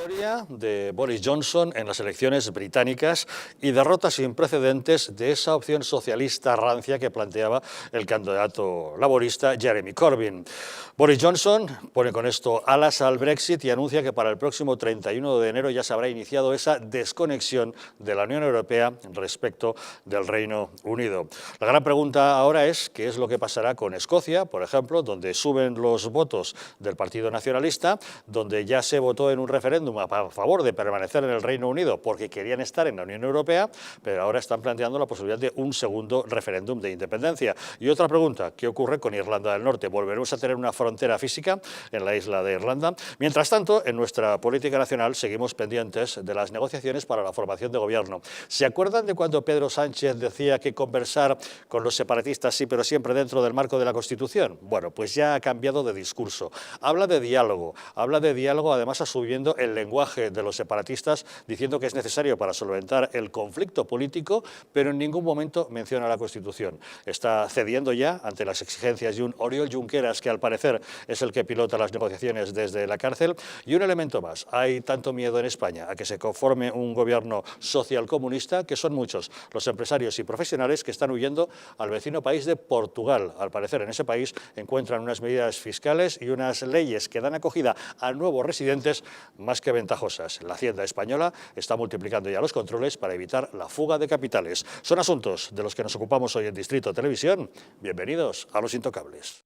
Victoria de Boris Johnson en las elecciones británicas y derrota sin precedentes de esa opción socialista rancia que planteaba el candidato laborista Jeremy Corbyn. Boris Johnson pone con esto alas al Brexit y anuncia que para el próximo 31 de enero ya se habrá iniciado esa desconexión de la Unión Europea respecto del Reino Unido. La gran pregunta ahora es qué es lo que pasará con Escocia, por ejemplo, donde suben los votos del Partido Nacionalista, donde ya se votó en un referéndum a favor de permanecer en el Reino Unido porque querían estar en la Unión Europea, pero ahora están planteando la posibilidad de un segundo referéndum de independencia. Y otra pregunta, ¿qué ocurre con Irlanda del Norte? ¿Volveremos a tener una frontera física en la isla de Irlanda? Mientras tanto, en nuestra política nacional seguimos pendientes de las negociaciones para la formación de gobierno. ¿Se acuerdan de cuando Pedro Sánchez decía que conversar con los separatistas sí, pero siempre dentro del marco de la Constitución? Bueno, pues ya ha cambiado de discurso. Habla de diálogo además asumiendo el lenguaje de los separatistas, diciendo que es necesario para solventar el conflicto político, pero en ningún momento menciona la Constitución. Está cediendo ya ante las exigencias de un Oriol Junqueras, que al parecer es el que pilota las negociaciones desde la cárcel. Y un elemento más, hay tanto miedo en España a que se conforme un gobierno socialcomunista, que son muchos los empresarios y profesionales que están huyendo al vecino país de Portugal. Al parecer en ese país encuentran unas medidas fiscales y unas leyes que dan acogida a nuevos residentes más que ventajosas. La Hacienda española está multiplicando ya los controles para evitar la fuga de capitales. Son asuntos de los que nos ocupamos hoy en Distrito Televisión. Bienvenidos a Los Intocables.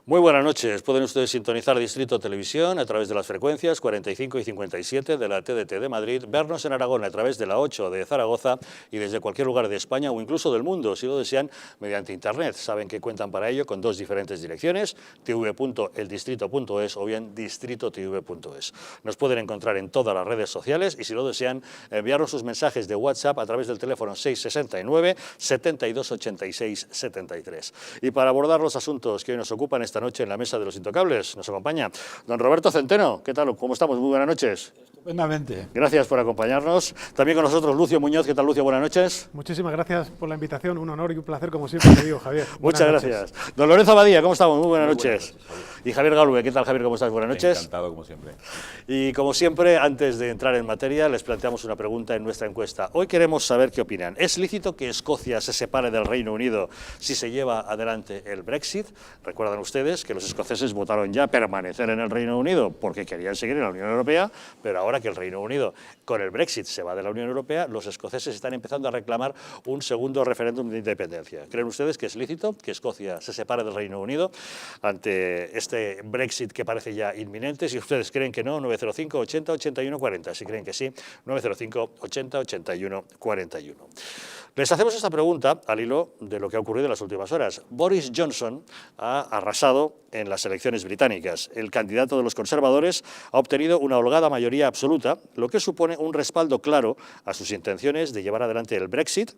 Muy buenas noches. Pueden ustedes sintonizar Distrito Televisión a través de las frecuencias 45 y 57 de la TDT de Madrid, vernos en Aragón a través de la 8 de Zaragoza y desde cualquier lugar de España o incluso del mundo, si lo desean, mediante Internet. Saben que cuentan para ello con dos diferentes direcciones, tv.eldistrito.es o bien distritotv.es. Nos pueden encontrar en todas las redes sociales y, si lo desean, enviarnos sus mensajes de WhatsApp a través del teléfono 669 72 86 73. Y para abordar los asuntos que hoy nos ocupan esta noche en la mesa de Los Intocables nos acompaña don Roberto Centeno. ¿Qué tal? ¿Cómo estamos? Muy buenas noches. Estupendamente. Gracias por acompañarnos. También con nosotros Lucio Muñoz. ¿Qué tal, Lucio? Buenas noches. Muchísimas graces por la invitación. Un honor y un placer, como siempre te digo, Javier. Muchas gracias. Don Lorenzo Abadía, ¿cómo estamos? Muy buenas noches. Y Javier Galve. ¿Qué tal, Javier? ¿Cómo estás? Buenas noches. Encantado, como siempre. Y como siempre, antes de entrar en materia, les planteamos una pregunta en nuestra encuesta. Hoy queremos saber qué opinan. ¿Es lícito que Escocia se separe del Reino Unido si se lleva adelante el Brexit? Recuerdan ustedes que los escoceses votaron ya permanecer en el Reino Unido porque querían seguir en la Unión Europea, pero ahora que el Reino Unido con el Brexit se va de la Unión Europea, los escoceses están empezando a reclamar un segundo referéndum de independencia. ¿Creen ustedes que es lícito que Escocia se separe del Reino Unido ante este Brexit que parece ya inminente? Si ustedes creen que no, 905 80 81 40. Si creen que sí, 905 80 81 41. Les hacemos esta pregunta al hilo de lo que ha ocurrido en las últimas horas. Boris Johnson ha arrasado en las elecciones británicas. El candidato de los conservadores ha obtenido una holgada mayoría absoluta, lo que supone un respaldo claro a sus intenciones de llevar adelante el Brexit,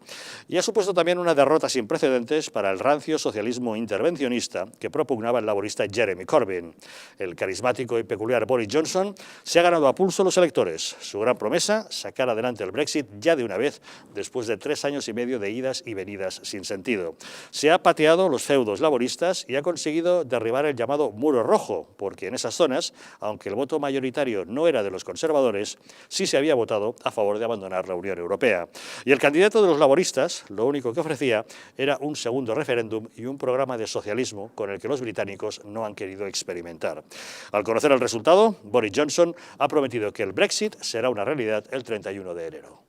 y ha supuesto también una derrota sin precedentes para el rancio socialismo intervencionista que propugnaba el laborista Jeremy Corbyn. El carismático y peculiar Boris Johnson se ha ganado a pulso los electores. Su gran promesa, sacar adelante el Brexit ya de una vez, después de 3 años y medio de idas y venidas sin sentido. Se ha pateado los feudos laboristas y ha conseguido derribar el llamado muro rojo, porque en esas zonas, aunque el voto mayoritario no era de los conservadores, sí se había votado a favor de abandonar la Unión Europea. Y el candidato de los laboristas lo único que ofrecía era un segundo referéndum y un programa de socialismo con el que los británicos no han querido experimentar. Al conocer el resultado, Boris Johnson ha prometido que el Brexit será una realidad el 31 de enero.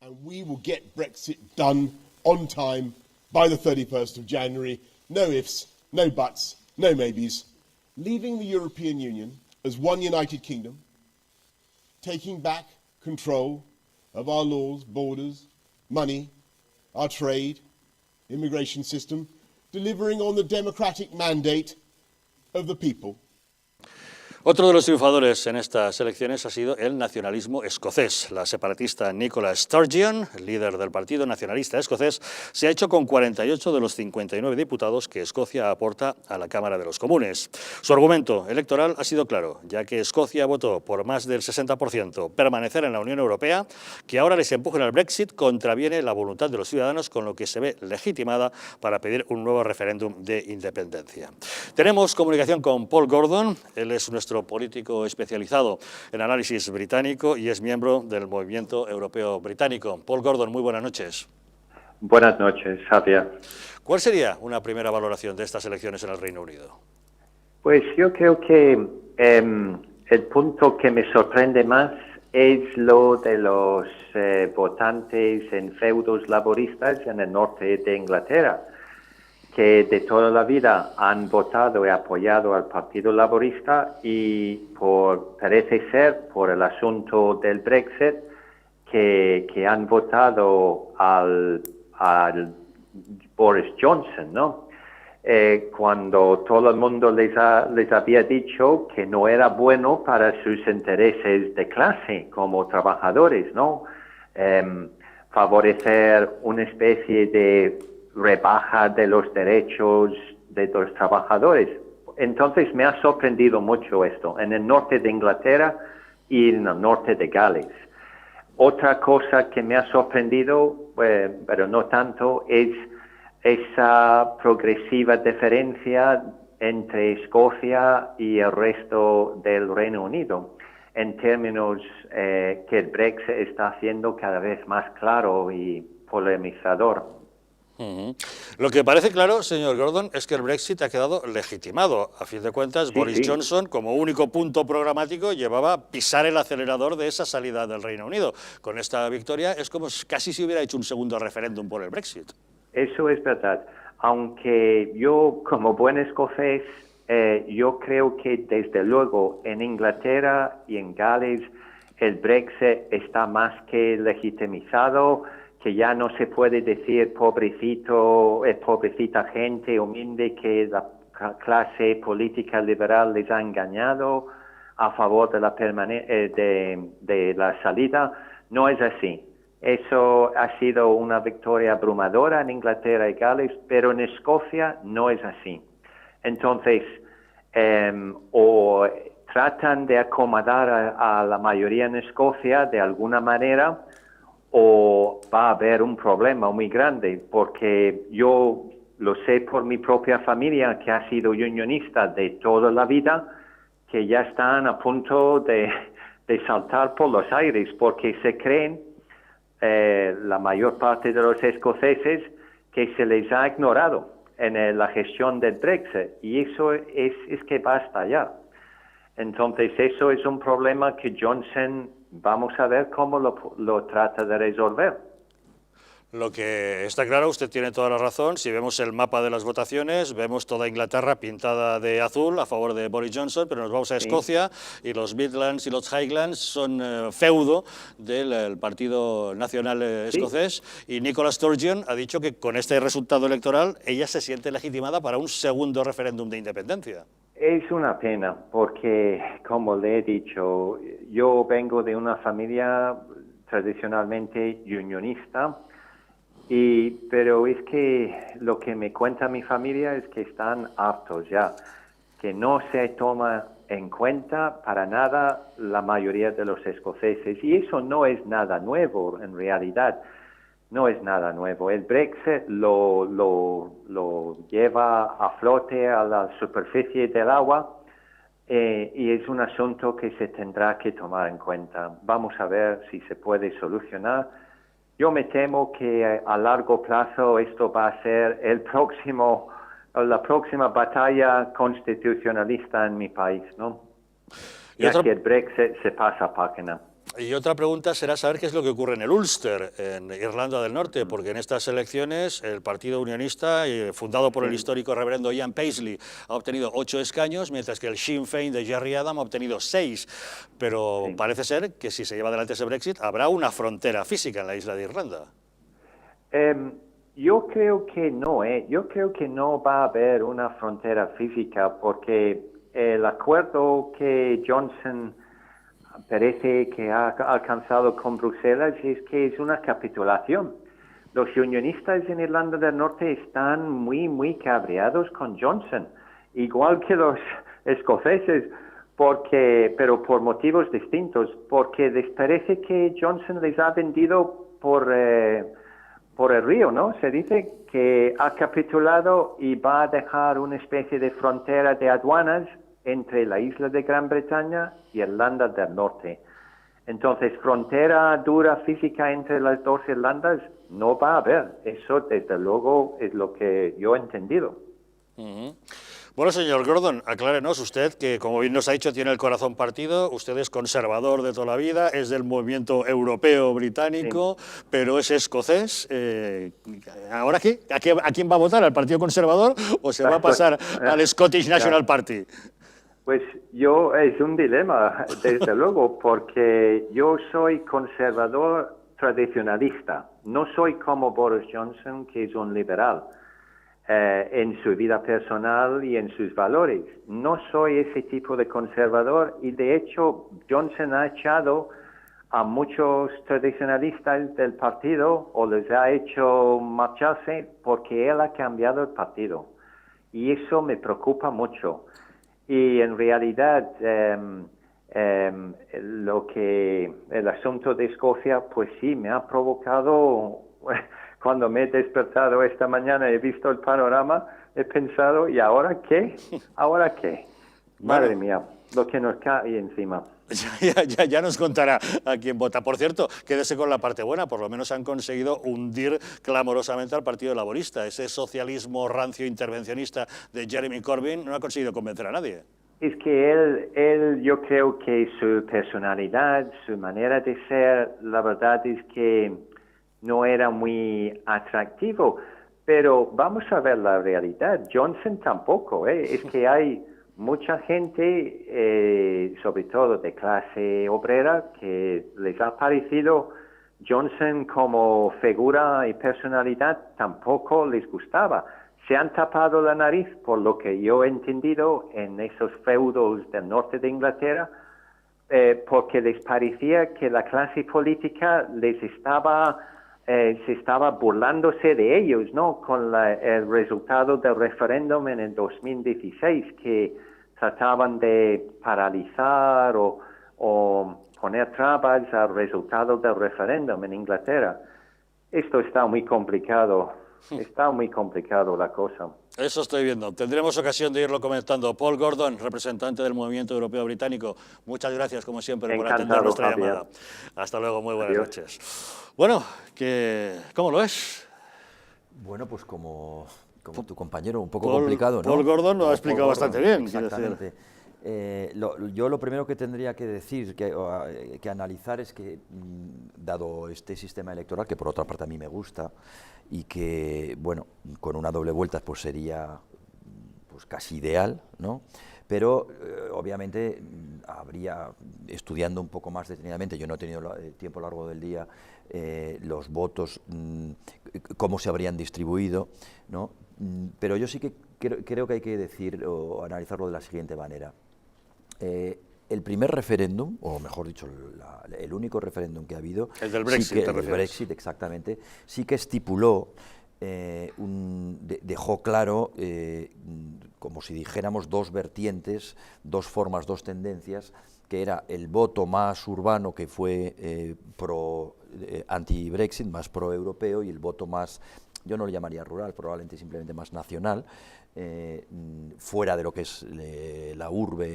And we will get Brexit done on time by the 31st of January. No ifs, no buts, no maybes. Leaving the European Union as one united kingdom, taking back control of our laws, borders, money, our trade, immigration system, delivering on the democratic mandate of the people. Otro de los triunfadores en estas elecciones ha sido el nacionalismo escocés. La separatista Nicola Sturgeon, líder del Partido Nacionalista Escocés, se ha hecho con 48 de los 59 diputados que Escocia aporta a la Cámara de los Comunes. Su argumento electoral ha sido claro, ya que Escocia votó por más del 60% permanecer en la Unión Europea, que ahora les empujen al Brexit contraviene la voluntad de los ciudadanos, con lo que se ve legitimada para pedir un nuevo referéndum de independencia. Tenemos comunicación con Paul Gordon. Él es nuestro político especializado en análisis británico y es miembro del Movimiento Europeo Británico. Paul Gordon, muy buenas noches. Buenas noches, Javier. ¿Cuál sería una primera valoración de estas elecciones en el Reino Unido? Pues yo creo que el punto que me sorprende más es lo de los votantes en feudos laboristas en el norte de Inglaterra, que de toda la vida han votado y apoyado al Partido Laborista y parece ser por el asunto del Brexit que han votado al Boris Johnson, ¿no? Cuando todo el mundo les había dicho que no era bueno para sus intereses de clase como trabajadores, ¿no? Favorecer una especie de rebaja de los derechos de los trabajadores. Entonces me ha sorprendido mucho esto en el norte de Inglaterra y en el norte de Gales. Otra cosa que me ha sorprendido, pero no tanto, es esa progresiva diferencia entre Escocia y el resto del Reino Unido, en términos que el Brexit está haciendo cada vez más claro y polemizador. Lo que parece claro, señor Gordon, es que el Brexit ha quedado legitimado. A fin de cuentas, Boris Johnson, como único punto programático, llevaba a pisar el acelerador de esa salida del Reino Unido. Con esta victoria es como casi si hubiera hecho un segundo referéndum por el Brexit. Eso es verdad. Aunque yo, como buen escocés, yo creo que desde luego en Inglaterra y en Gales el Brexit está más que legitimizado, que ya no se puede decir pobrecita gente humilde que la clase política liberal les ha engañado a favor de la salida. No es así. Eso ha sido una victoria abrumadora en Inglaterra y Gales, pero en Escocia no es así. Entonces, o tratan de acomodar a la mayoría en Escocia de alguna manera, o va a haber un problema muy grande, porque yo lo sé por mi propia familia, que ha sido unionista de toda la vida, que ya están a punto de saltar por los aires, porque se creen, la mayor parte de los escoceses, que se les ha ignorado en la gestión del Brexit, y eso es que basta ya. Entonces eso es un problema que Johnson, vamos a ver cómo lo trata de resolver. Lo que está claro, usted tiene toda la razón, si vemos el mapa de las votaciones, vemos toda Inglaterra pintada de azul a favor de Boris Johnson, pero nos vamos a Escocia y los Midlands y los Highlands son feudo del Partido Nacional Escocés, y Nicola Sturgeon ha dicho que con este resultado electoral ella se siente legitimada para un segundo referéndum de independencia. Es una pena porque, como le he dicho, yo vengo de una familia tradicionalmente unionista, pero es que lo que me cuenta mi familia es que están hartos ya, que no se toma en cuenta para nada la mayoría de los escoceses, y eso no es nada nuevo en realidad. No es nada nuevo. El Brexit lo lleva a flote a la superficie del agua y es un asunto que se tendrá que tomar en cuenta. Vamos a ver si se puede solucionar. Yo me temo que a largo plazo esto va a ser la próxima batalla constitucionalista en mi país, ¿no? Ya que el Brexit se pasa a página. Y otra pregunta será saber qué es lo que ocurre en el Ulster, en Irlanda del Norte, porque en estas elecciones el Partido Unionista, fundado por el histórico reverendo Ian Paisley, ha obtenido 8 escaños, mientras que el Sinn Féin de Gerry Adam ha obtenido 6. Pero parece ser que si se lleva adelante ese Brexit, habrá una frontera física en la isla de Irlanda. Yo creo que no, Yo creo que no va a haber una frontera física porque el acuerdo que Johnson parece que ha alcanzado con Bruselas es que es una capitulación. Los unionistas en Irlanda del Norte están muy cabreados con Johnson, igual que los escoceses, pero por motivos distintos, porque les parece que Johnson les ha vendido por el río, ¿no? Se dice que ha capitulado y va a dejar una especie de frontera de aduanas entre la isla de Gran Bretaña y Irlanda del Norte. Entonces, frontera dura física entre las dos Irlandas no va a haber. Eso, desde luego, es lo que yo he entendido. Bueno, señor Gordon, aclárenos usted que, como bien nos ha dicho, tiene el corazón partido, usted es conservador de toda la vida, es del movimiento europeo británico, sí, pero es escocés. ¿Ahora qué? ¿A quién va a votar? ¿Al Partido Conservador o se va a pasar al Scottish National Party? Pues es un dilema, desde luego, porque yo soy conservador tradicionalista, no soy como Boris Johnson, que es un liberal. En su vida personal y en sus valores. No soy ese tipo de conservador y de hecho Johnson ha echado a muchos tradicionalistas del partido o les ha hecho marcharse porque él ha cambiado el partido y eso me preocupa mucho y en realidad el asunto de Escocia pues sí me ha provocado. Cuando me he despertado esta mañana, he visto el panorama, he pensado, ¿y ahora qué? ¿Ahora qué? Madre mía, lo que nos cae encima. Ya nos contará a quién vota. Por cierto, quédese con la parte buena, por lo menos han conseguido hundir clamorosamente al Partido Laborista. Ese socialismo rancio intervencionista de Jeremy Corbyn no ha conseguido convencer a nadie. Es que él, yo creo que su personalidad, su manera de ser, la verdad es que no era muy atractivo, pero vamos a ver la realidad. Johnson tampoco, es que hay mucha gente, sobre todo de clase obrera, que les ha parecido Johnson como figura y personalidad tampoco les gustaba. Se han tapado la nariz, por lo que yo he entendido, en esos feudos del norte de Inglaterra, porque les parecía que la clase política se estaba burlándose de ellos, ¿no? Con el resultado del referéndum en el 2016, que trataban de paralizar o poner trabas al resultado del referéndum en Inglaterra. Esto está muy complicado la cosa. Eso estoy viendo. Tendremos ocasión de irlo comentando. Paul Gordon, representante del Movimiento Europeo Británico, muchas gracias, como siempre, por atender nuestra llamada. Hasta luego, muy buenas noches. Bueno, ¿cómo lo es? Bueno, pues como tu compañero, un poco complicado, ¿no? Paul Gordon lo ha explicado bastante bien. Exactamente. Yo lo primero que tendría que decir, que analizar es que, dado este sistema electoral, que por otra parte a mí me gusta, y que, bueno, con una doble vuelta pues sería pues casi ideal, ¿no? Pero obviamente habría, estudiando un poco más detenidamente, yo no he tenido tiempo a lo largo del día, los votos, cómo se habrían distribuido, ¿no? Pero yo sí que creo que hay que decir o analizarlo de la siguiente manera. El primer referéndum, o mejor dicho, el único referéndum que ha habido, el del Brexit, el Brexit, exactamente, sí que estipuló, dejó claro, como si dijéramos, dos vertientes, dos formas, dos tendencias, que era el voto más urbano, que fue anti-Brexit, más pro-europeo, y el voto más, yo no lo llamaría rural, probablemente simplemente más nacional, fuera de lo que es la urbe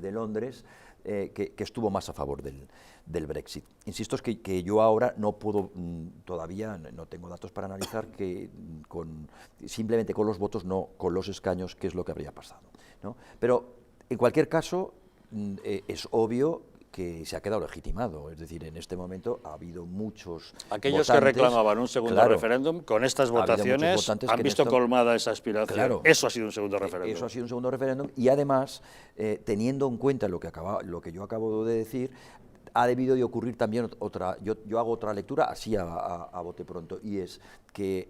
de Londres, que estuvo más a favor del Brexit. Insisto, es que yo ahora no puedo, todavía no tengo datos para analizar que simplemente con los votos, no con los escaños, qué es lo que habría pasado, ¿no? Pero en cualquier caso, es obvio que se ha quedado legitimado, es decir, en este momento ha habido muchos aquellos votantes, que reclamaban un segundo referéndum, con estas votaciones han visto colmada esa aspiración. Claro, eso ha sido un segundo referéndum. Eso ha sido un segundo referéndum y además, teniendo en cuenta lo que yo acabo de decir, ha debido de ocurrir también otra, yo hago otra lectura así a bote pronto, y es que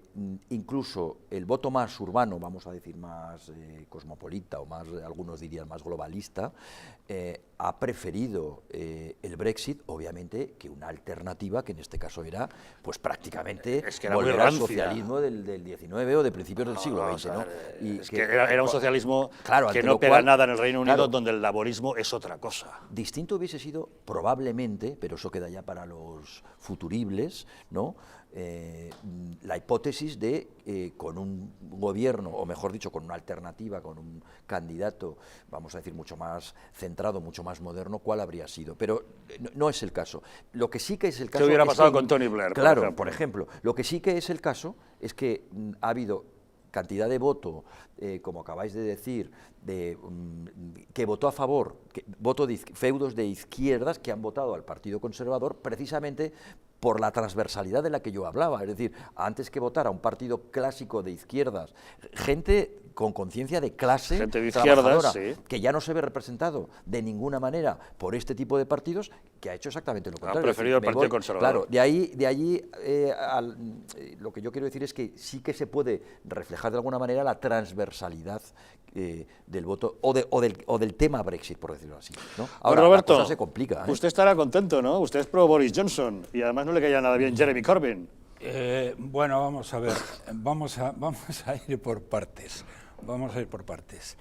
incluso el voto más urbano, vamos a decir más cosmopolita o más, algunos dirían más globalista, ha preferido el Brexit, obviamente, que una alternativa que en este caso era, pues prácticamente volver al socialismo del 19 o de principios del siglo XX, ¿no? Y es que era un socialismo que no pega nada en el Reino Unido, donde el laborismo es otra cosa. Distinto hubiese sido probablemente, pero eso queda ya para los futuribles, ¿no? La hipótesis de con un gobierno, o mejor dicho, con una alternativa, con un candidato, vamos a decir, mucho más centrado, mucho más moderno, cuál habría sido. Pero no es el caso. Lo que sí que es el caso... ¿Qué hubiera pasado con Tony Blair? Claro, por ejemplo. Lo que sí que es el caso es que ha habido cantidad de voto, como acabáis de decir, que votó a favor, feudos de izquierdas que han votado al Partido Conservador precisamente por la transversalidad de la que yo hablaba, es decir, antes que votar a un partido clásico de izquierdas, gente con conciencia de clase, gente de izquierdas, sí, que ya no se ve representado de ninguna manera por este tipo de partidos, que ha hecho exactamente lo contrario. Ha preferido el Partido Conservador. Claro, de allí lo que yo quiero decir es que sí que se puede reflejar de alguna manera la transversalidad del voto o del tema Brexit, por decirlo así, ¿no? Ahora, Roberto, la cosa se complica, ¿eh? Usted estará contento, ¿no? Usted es pro Boris Johnson y además no le caía nada bien Jeremy Corbyn. Bueno, vamos a ver, vamos a ir por partes. Vamos a ir por partes.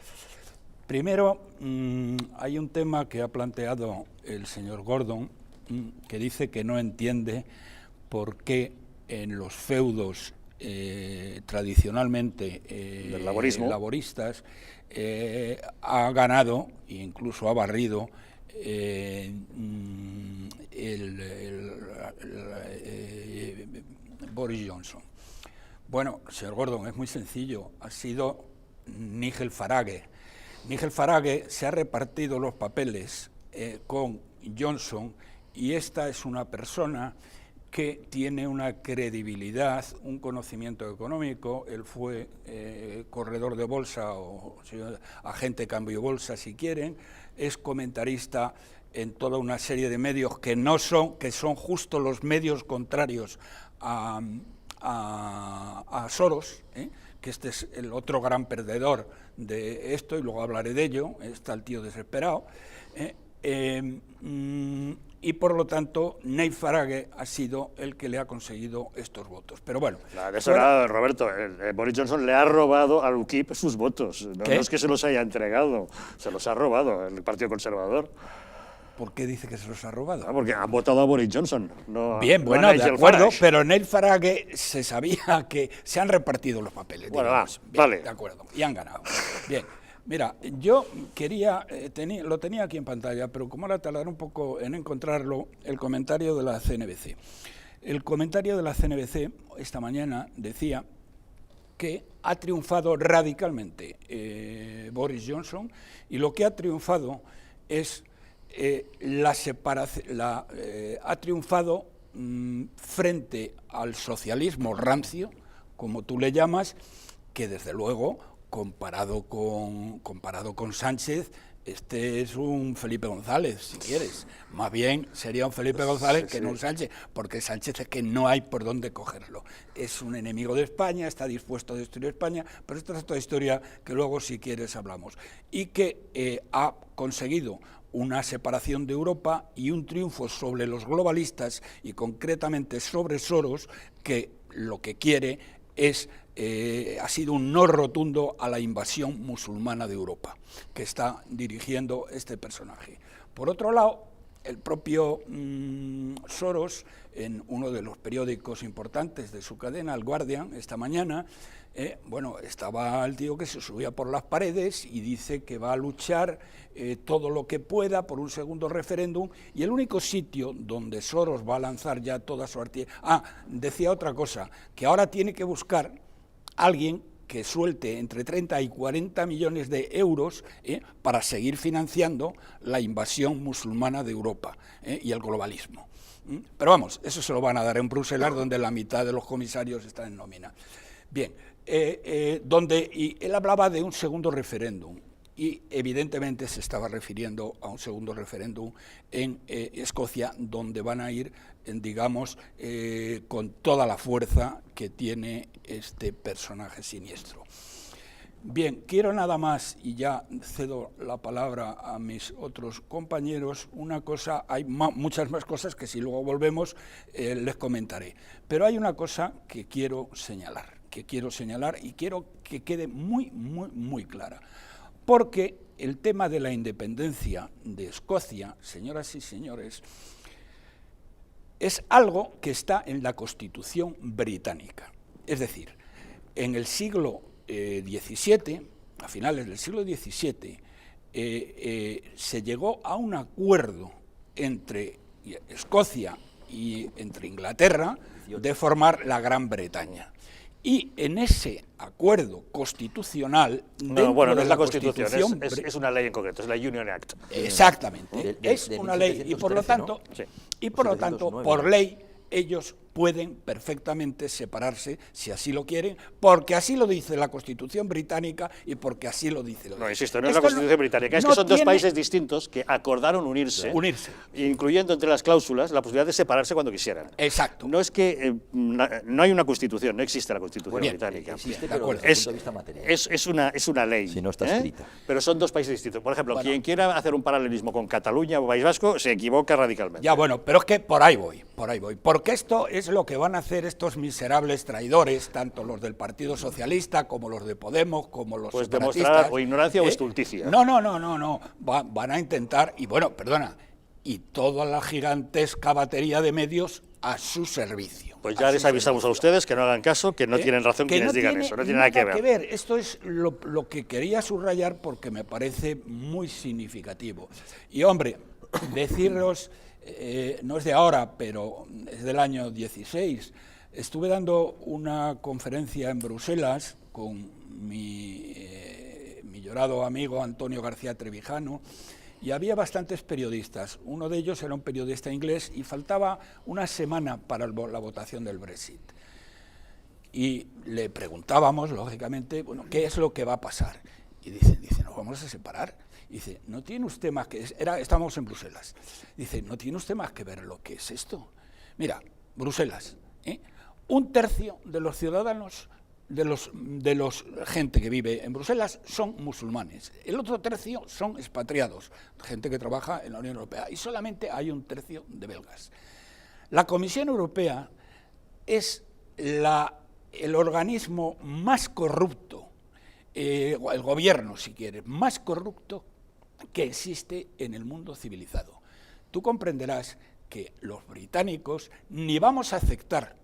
Primero, hay un tema que ha planteado el señor Gordon, que dice que no entiende por qué en los feudos tradicionalmente laboristas ha ganado e incluso ha barrido Boris Johnson. Bueno, señor Gordon, es muy sencillo, ha sido Nigel Farage. Nigel Farage se ha repartido los papeles con Johnson y esta es una persona que tiene una credibilidad, un conocimiento económico. Él fue corredor de bolsa o agente de cambio de bolsa, si quieren, es comentarista en toda una serie de medios que son justo los medios contrarios a Soros, que este es el otro gran perdedor de esto, y luego hablaré de ello. Está el tío desesperado, y por lo tanto Nigel Farage ha sido el que le ha conseguido estos votos. Pero bueno, Roberto, Boris Johnson le ha robado al UKIP sus votos, no es que se los haya entregado, se los ha robado el Partido Conservador. ¿Por qué dice que se los ha robado? Porque han votado a Boris Johnson. Bien, bueno, de acuerdo, pero Nigel Farage se sabía que se han repartido los papeles. Bueno, digamos. Vale. De acuerdo, y han ganado. Bien, mira, yo quería, lo tenía aquí en pantalla, pero como ahora tardaré un poco en encontrarlo, el comentario de la CNBC. El comentario de la CNBC esta mañana decía que ha triunfado radicalmente Boris Johnson, y lo que ha triunfado es... la separación ha triunfado frente al socialismo rancio, como tú le llamas, que desde luego, comparado con Sánchez, este es un Felipe González, si quieres. Más bien sería un Felipe González que no un Sánchez, porque Sánchez es que no hay por dónde cogerlo. Es un enemigo de España, está dispuesto a destruir España, pero esta es otra historia que luego, si quieres, hablamos. Y que ha conseguido una separación de Europa y un triunfo sobre los globalistas y concretamente sobre Soros, que lo que quiere es, ha sido un no rotundo a la invasión musulmana de Europa, que está dirigiendo este personaje. Por otro lado, el propio Soros, en uno de los periódicos importantes de su cadena, el Guardian, esta mañana, bueno, estaba el tío que se subía por las paredes y dice que va a luchar todo lo que pueda por un segundo referéndum, y el único sitio donde Soros va a lanzar ya toda su artillería... decía otra cosa, que ahora tiene que buscar alguien que suelte entre 30 y 40 millones de euros para seguir financiando la invasión musulmana de Europa y el globalismo. Pero vamos, eso se lo van a dar en Bruselas, donde la mitad de los comisarios están en nómina. Bien, y él hablaba de un segundo referéndum. y evidentemente se estaba refiriendo a un segundo referéndum en Escocia, donde van a ir, digamos, con toda la fuerza que tiene este personaje siniestro. Bien, quiero nada más, y ya cedo la palabra a mis otros compañeros, una cosa, hay muchas más cosas que si luego volvemos les comentaré, pero hay una cosa que quiero señalar y quiero que quede muy clara, porque el tema de la independencia de Escocia, señoras y señores, es algo que está en la Constitución británica, es decir, en el siglo XVII, a finales del siglo XVII, se llegó a un acuerdo entre Escocia y entre Inglaterra de formar la Gran Bretaña. Y en ese acuerdo constitucional... No es la Constitución, es una ley en concreto, es la Union Act. Exactamente, es una ley y por lo tanto, ¿no? Sí. por ley, ellos pueden perfectamente separarse si así lo quieren, porque así lo dice la Constitución británica y porque así lo dice la ley. No, insisto, no es la Constitución británica, es que son dos países distintos que acordaron unirse, incluyendo entre las cláusulas la posibilidad de separarse cuando quisieran. Exacto. No es que no hay una Constitución, no existe la Constitución británica. Existe, pero desde el punto de vista material. Es una ley. Si no está escrita. Pero son dos países distintos. Por ejemplo, quien quiera hacer un paralelismo con Cataluña o País Vasco se equivoca radicalmente. Ya, bueno, pero es que por ahí voy. Porque esto es lo que van a hacer estos miserables traidores, tanto los del Partido Socialista como los de Podemos, como los pues separatistas. Demostrar o ignorancia o estulticia. No. Van a intentar, y toda la gigantesca batería de medios a su servicio. Pues ya les avisamos a ustedes que no hagan caso, que no tienen razón quienes digan eso, no tiene nada que ver. Esto es lo que quería subrayar porque me parece muy significativo. Y hombre, deciros, no es de ahora, pero es del año 16, estuve dando una conferencia en Bruselas con mi llorado amigo Antonio García Trevijano, y había bastantes periodistas. Uno de ellos era un periodista inglés y faltaba una semana para la votación del Brexit. Y le preguntábamos, lógicamente, ¿qué es lo que va a pasar? Y dice, ¿nos vamos a separar? Y dice, ¿no tiene usted más que...? Estábamos en Bruselas. Dice, ¿no tiene usted más que ver lo que es esto? Mira, Bruselas, un tercio de los ciudadanos, de los gente que vive en Bruselas son musulmanes. El otro tercio son expatriados, gente que trabaja en la Unión Europea. Y solamente hay un tercio de belgas. La Comisión Europea es el organismo más corrupto, el gobierno, si quieres, más corrupto que existe en el mundo civilizado. Tú comprenderás que los británicos ni vamos a aceptar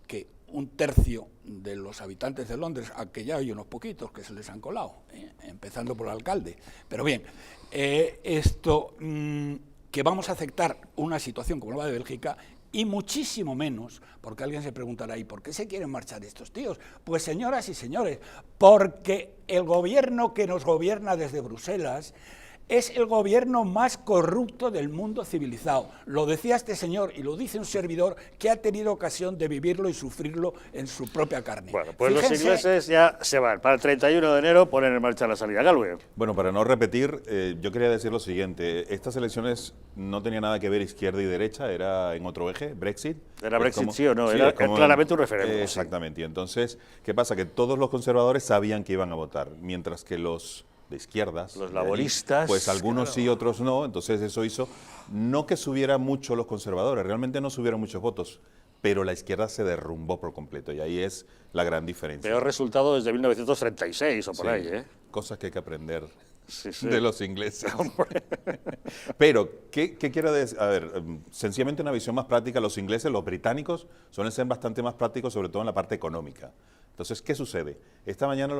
que un tercio de los habitantes de Londres, aunque ya hay unos poquitos que se les han colado, empezando por el alcalde, pero bien, que vamos a aceptar una situación como la de Bélgica, y muchísimo menos, porque alguien se preguntará, ¿y por qué se quieren marchar estos tíos? Pues señoras y señores, porque el gobierno que nos gobierna desde Bruselas es el gobierno más corrupto del mundo civilizado. Lo decía este señor y lo dice un servidor que ha tenido ocasión de vivirlo y sufrirlo en su propia carne. Bueno, pues fíjense, los ingleses ya se van. Para el 31 de enero ponen en marcha la salida. Galway. Bueno, para no repetir, yo quería decir lo siguiente. Estas elecciones no tenían nada que ver izquierda y derecha, era en otro eje, Brexit. ¿Era Brexit sí o no? Era claramente un referéndum. Exactamente. Y entonces, ¿qué pasa? Que todos los conservadores sabían que iban a votar, mientras que los de izquierdas, los laboristas, pues algunos sí, otros no, entonces eso hizo no que subieran mucho los conservadores, realmente no subieron muchos votos, pero la izquierda se derrumbó por completo y ahí es la gran diferencia. Peor resultado desde 1936 o por ahí, ¿eh? Cosas que hay que aprender de los ingleses. Pero, ¿qué quiero decir? A ver, sencillamente una visión más práctica, los ingleses, los británicos, suelen ser bastante más prácticos, sobre todo en la parte económica. Entonces, ¿qué sucede? Esta mañana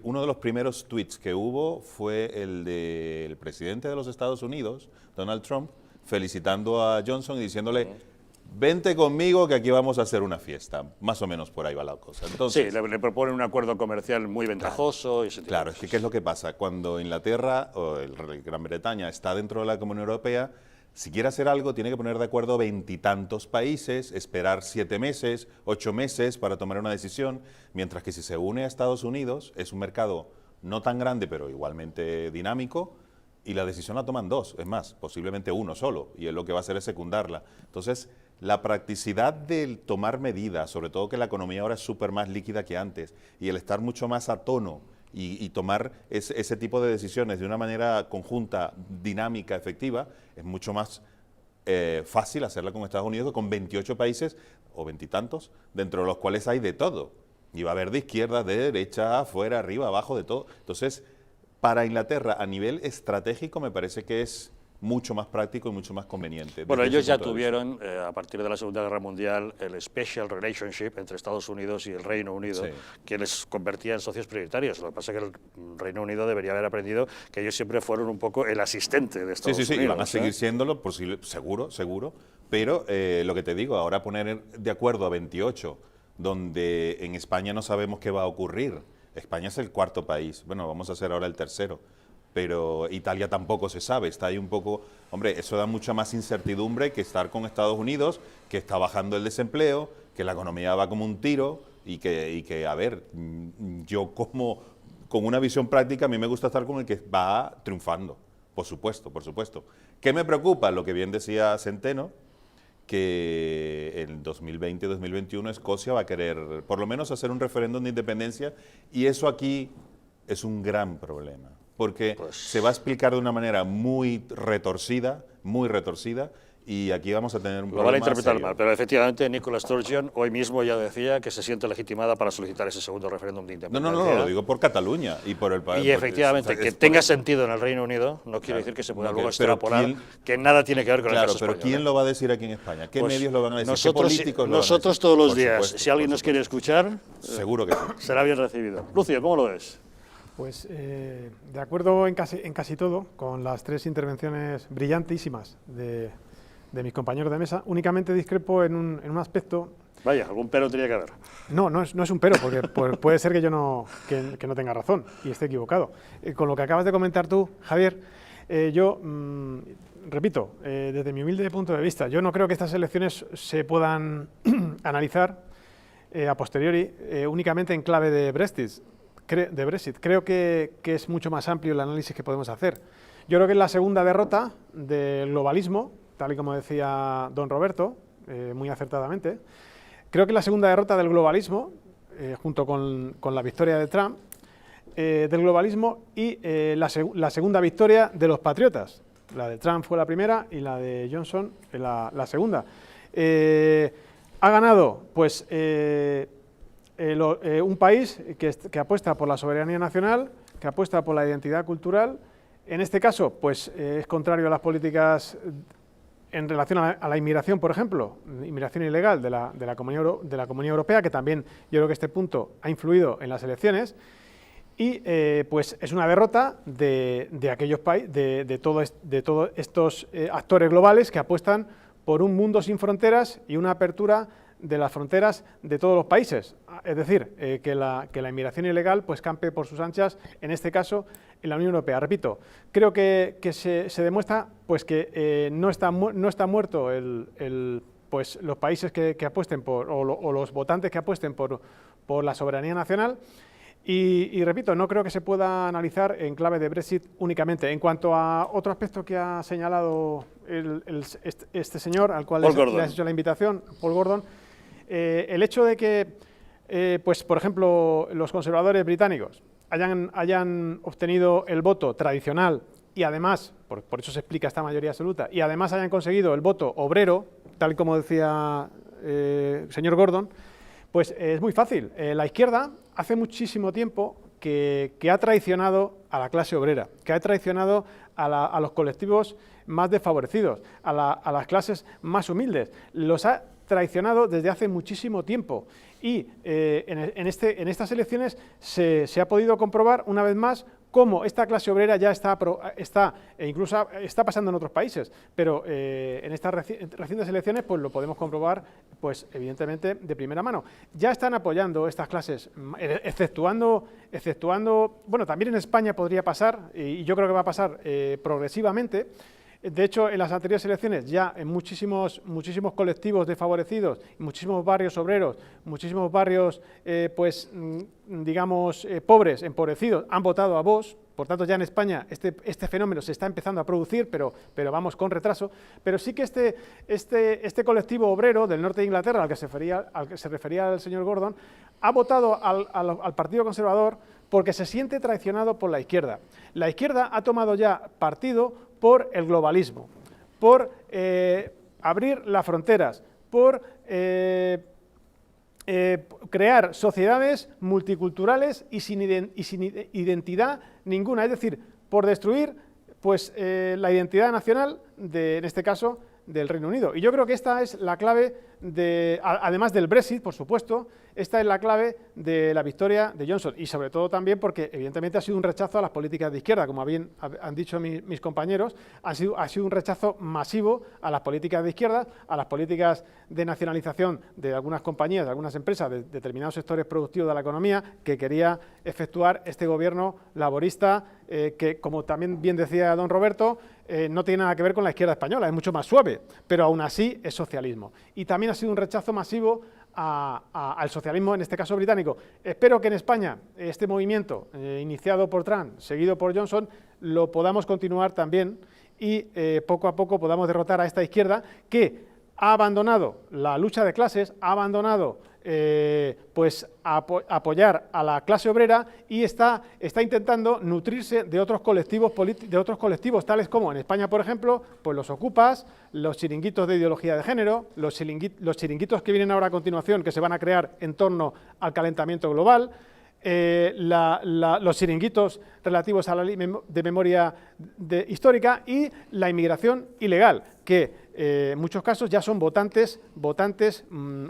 uno de los primeros tweets que hubo fue el del presidente de los Estados Unidos, Donald Trump, felicitando a Johnson y diciéndole, vente conmigo que aquí vamos a hacer una fiesta. Más o menos por ahí va la cosa. Entonces, sí, le proponen un acuerdo comercial muy ventajoso. Claro, es que ¿qué es lo que pasa? Cuando Inglaterra o Gran Bretaña está dentro de la Comunión Europea, si quiere hacer algo, tiene que poner de acuerdo 20 y tantos países, esperar 7 meses, 8 meses para tomar una decisión, mientras que si se une a Estados Unidos, es un mercado no tan grande, pero igualmente dinámico, y la decisión la toman dos, es más, posiblemente uno solo, y él lo que va a hacer es secundarla. Entonces, la practicidad del tomar medidas, sobre todo que la economía ahora es súper más líquida que antes, y el estar mucho más a tono y tomar ese tipo de decisiones de una manera conjunta, dinámica, efectiva, es mucho más fácil hacerla con Estados Unidos, con 28 países, o veintitantos, dentro de los cuales hay de todo. Y va a haber de izquierda, de derecha, afuera, arriba, abajo, de todo. Entonces, para Inglaterra, a nivel estratégico, me parece que es mucho más práctico y mucho más conveniente. Bueno, desde ellos ese ya punto de vista. tuvieron, a partir de la Segunda Guerra Mundial, el Special Relationship entre Estados Unidos y el Reino Unido, Sí. que les convertía en socios prioritarios. Lo que pasa es que el Reino Unido debería haber aprendido que ellos siempre fueron un poco el asistente de Estados Sí, Unidos. y van a seguir siéndolo, seguro, pero lo que te digo, ahora poner de acuerdo a 28, donde en España no sabemos qué va a ocurrir. España es el cuarto país, bueno, vamos a ser ahora el tercero, pero Italia tampoco se sabe, está ahí un poco, hombre, eso da mucha más incertidumbre que estar con Estados Unidos, que está bajando el desempleo, que la economía va como un tiro y que a ver, yo como con una visión práctica, a mí me gusta estar con el que va triunfando, por supuesto, por supuesto. ¿Qué me preocupa? Lo que bien decía Centeno, que en 2020-2021 Escocia va a querer por lo menos hacer un referéndum de independencia, y eso aquí es un gran problema, porque se va a explicar de una manera muy retorcida, y aquí vamos a tener un Lo problema van a interpretar serio. mal, pero efectivamente Nicola Sturgeon hoy mismo ya decía que se siente legitimada para solicitar ese segundo referéndum de independencia. No, lo digo por Cataluña y por el país. Y efectivamente, que tenga sentido en el Reino Unido no quiere decir que se pueda No, luego pero extrapolar ¿quién? que nada tiene que ver con el Claro, caso pero español. ¿quién lo va a decir aquí en España? ¿Qué Pues medios lo van a decir? Nosotros, ¿Qué políticos lo van a nosotros decir? todos los Por días, supuesto, si alguien por nos quiere escuchar, Seguro que sí. será bien recibido. Lucio, ¿cómo lo ves? Pues de acuerdo en casi todo, con las tres intervenciones brillantísimas de mis compañeros de mesa. Únicamente discrepo en un aspecto. Vaya, algún pero tenía que haber. No es un pero, porque puede ser que yo no tenga razón y esté equivocado. Con lo que acabas de comentar tú, Javier, yo repito, desde mi humilde punto de vista, yo no creo que estas elecciones se puedan analizar a posteriori únicamente en clave de Brexit. Creo que es mucho más amplio el análisis que podemos hacer. Yo creo que es la segunda derrota del globalismo, tal y como decía don Roberto, muy acertadamente. Creo que es la segunda derrota del globalismo, junto con la victoria de Trump, del globalismo, y la segunda victoria de los patriotas. La de Trump fue la primera y la de Johnson la segunda. Ha ganado, pues, un país que apuesta por la soberanía nacional, que apuesta por la identidad cultural. En este caso, pues, es contrario a las políticas en relación a la inmigración, por ejemplo, inmigración ilegal de la Comunidad Europea, que también yo creo que este punto ha influido en las elecciones. Y pues es una derrota de aquellos países, de todos estos actores globales que apuestan por un mundo sin fronteras y una apertura de las fronteras de todos los países. Es decir, que la inmigración ilegal pues campe por sus anchas, en este caso en la Unión Europea. Repito, creo que se demuestra pues que no está muerto pues los países que apuesten por, o los votantes que apuesten por la soberanía nacional. Y repito, no creo que se pueda analizar en clave de Brexit únicamente. En cuanto a otro aspecto que ha señalado este señor, al cual le has hecho la invitación, Paul Gordon, el hecho de que, pues, por ejemplo, los conservadores británicos hayan obtenido el voto tradicional y además, por eso se explica esta mayoría absoluta, y además hayan conseguido el voto obrero, tal como decía el señor Gordon, pues es muy fácil. La izquierda hace muchísimo tiempo que ha traicionado a la clase obrera, que ha traicionado a los colectivos más desfavorecidos, a las clases más humildes. Los ha traicionado desde hace muchísimo tiempo. Y en estas elecciones se ha podido comprobar una vez más cómo esta clase obrera ya está e incluso está pasando en otros países, pero en estas recientes elecciones pues lo podemos comprobar, pues evidentemente de primera mano. Ya están apoyando estas clases, exceptuando, bueno, también en España podría pasar, y yo creo que va a pasar progresivamente, De hecho, en las anteriores elecciones ya en muchísimos colectivos desfavorecidos, muchísimos barrios obreros, muchísimos barrios, pobres, empobrecidos, han votado a Vox. Por tanto, ya en España este fenómeno se está empezando a producir, pero vamos con retraso. Pero sí que este colectivo obrero del norte de Inglaterra, al que se refería el señor Gordon, ha votado al Partido Conservador porque se siente traicionado por la izquierda. La izquierda ha tomado ya partido por el globalismo, por abrir las fronteras, por crear sociedades multiculturales y sin identidad ninguna, es decir, por destruir la identidad nacional, en este caso, del Reino Unido. Y yo creo que esta es la clave, además del Brexit, por supuesto, esta es la clave de la victoria de Johnson, y sobre todo también porque evidentemente ha sido un rechazo a las políticas de izquierda, como bien han dicho mis compañeros, ha sido un rechazo masivo a las políticas de izquierda, a las políticas de nacionalización de algunas compañías, de algunas empresas, de determinados sectores productivos de la economía que quería efectuar este gobierno laborista, que, como también bien decía don Roberto, no tiene nada que ver con la izquierda española, es mucho más suave, pero aún así es socialismo. Y también ha sido un rechazo masivo al socialismo, en este caso británico. Espero que en España este movimiento, iniciado por Trump, seguido por Johnson, lo podamos continuar también y poco a poco podamos derrotar a esta izquierda que ha abandonado la lucha de clases, ha abandonado apoyar a la clase obrera y está intentando nutrirse de otros colectivos tales como en España, por ejemplo, pues los ocupas, los chiringuitos de ideología de género, los chiringuitos que vienen ahora a continuación, que se van a crear en torno al calentamiento global, los chiringuitos relativos a la ley de memoria histórica y la inmigración ilegal, que en muchos casos ya son votantes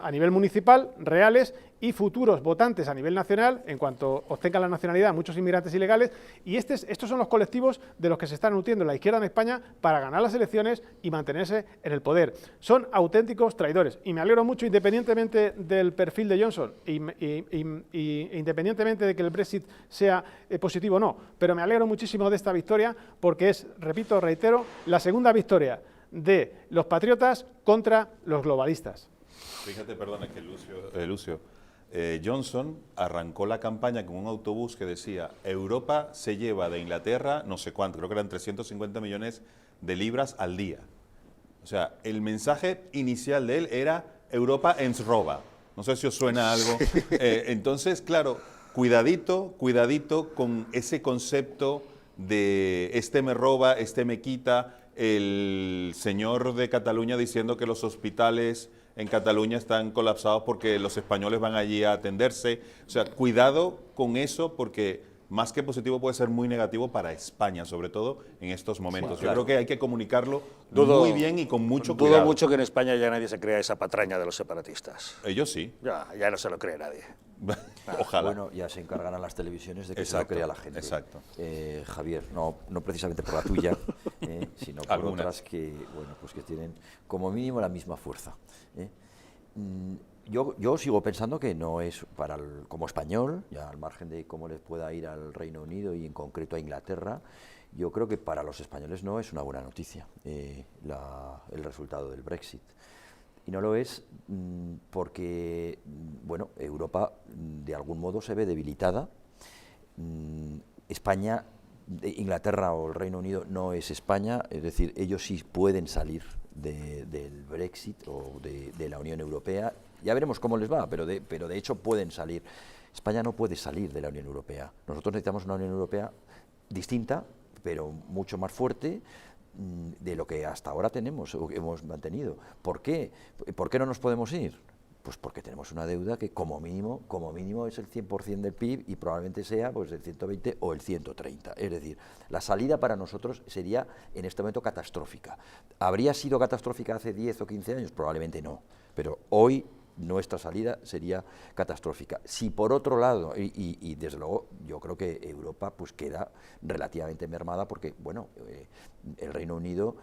a nivel municipal, reales, y futuros votantes a nivel nacional, en cuanto obtengan la nacionalidad, muchos inmigrantes ilegales, y estos son los colectivos de los que se está nutriendo la izquierda en España para ganar las elecciones y mantenerse en el poder. Son auténticos traidores, y me alegro mucho, independientemente del perfil de Johnson, e independientemente de que el Brexit sea positivo o no, pero me alegro muchísimo de esta victoria, porque es, repito, reitero, la segunda victoria de los patriotas contra los globalistas. Fíjate, perdona, que Lucio, Johnson arrancó la campaña con un autobús que decía: Europa se lleva de Inglaterra no sé cuánto, creo que eran 350 millones de libras al día. O sea, el mensaje inicial de él era: Europa ens roba. No sé si os suena algo. Entonces, claro, cuidadito con ese concepto de este me roba, este me quita. El señor de Cataluña diciendo que los hospitales en Cataluña están colapsados porque los españoles van allí a atenderse. O sea, cuidado con eso, porque más que positivo puede ser muy negativo para España, sobre todo en estos momentos. Sí, claro. Yo creo que hay que comunicarlo muy bien y con mucho cuidado. Dudo mucho que en España ya nadie se crea esa patraña de los separatistas. Ellos sí. Ya no se lo cree nadie. Ojalá. Bueno, ya se encargarán las televisiones de que se lo crea la gente. Exacto. Javier, no precisamente por la tuya, sino por Algunas. otras que, bueno, pues que tienen como mínimo la misma fuerza. Yo sigo pensando que no es como español, ya al margen de cómo les pueda ir al Reino Unido y en concreto a Inglaterra, yo creo que para los españoles no es una buena noticia el resultado del Brexit. Y no lo es porque, bueno, Europa de algún modo se ve debilitada. España, Inglaterra o el Reino Unido no es España, es decir, ellos sí pueden salir del Brexit o de la Unión Europea. Ya veremos cómo les va, pero de hecho pueden salir. España no puede salir de la Unión Europea. Nosotros necesitamos una Unión Europea distinta, pero mucho más fuerte de lo que hasta ahora tenemos o hemos mantenido. ¿Por qué? ¿Por qué no nos podemos ir? Pues porque tenemos una deuda que como mínimo es el 100% del PIB y probablemente sea pues el 120 o el 130. Es decir, la salida para nosotros sería en este momento catastrófica. ¿Habría sido catastrófica hace 10 o 15 años? Probablemente no, pero hoy nuestra salida sería catastrófica. Si por otro lado, y desde luego yo creo que Europa pues queda relativamente mermada porque, bueno, el Reino Unido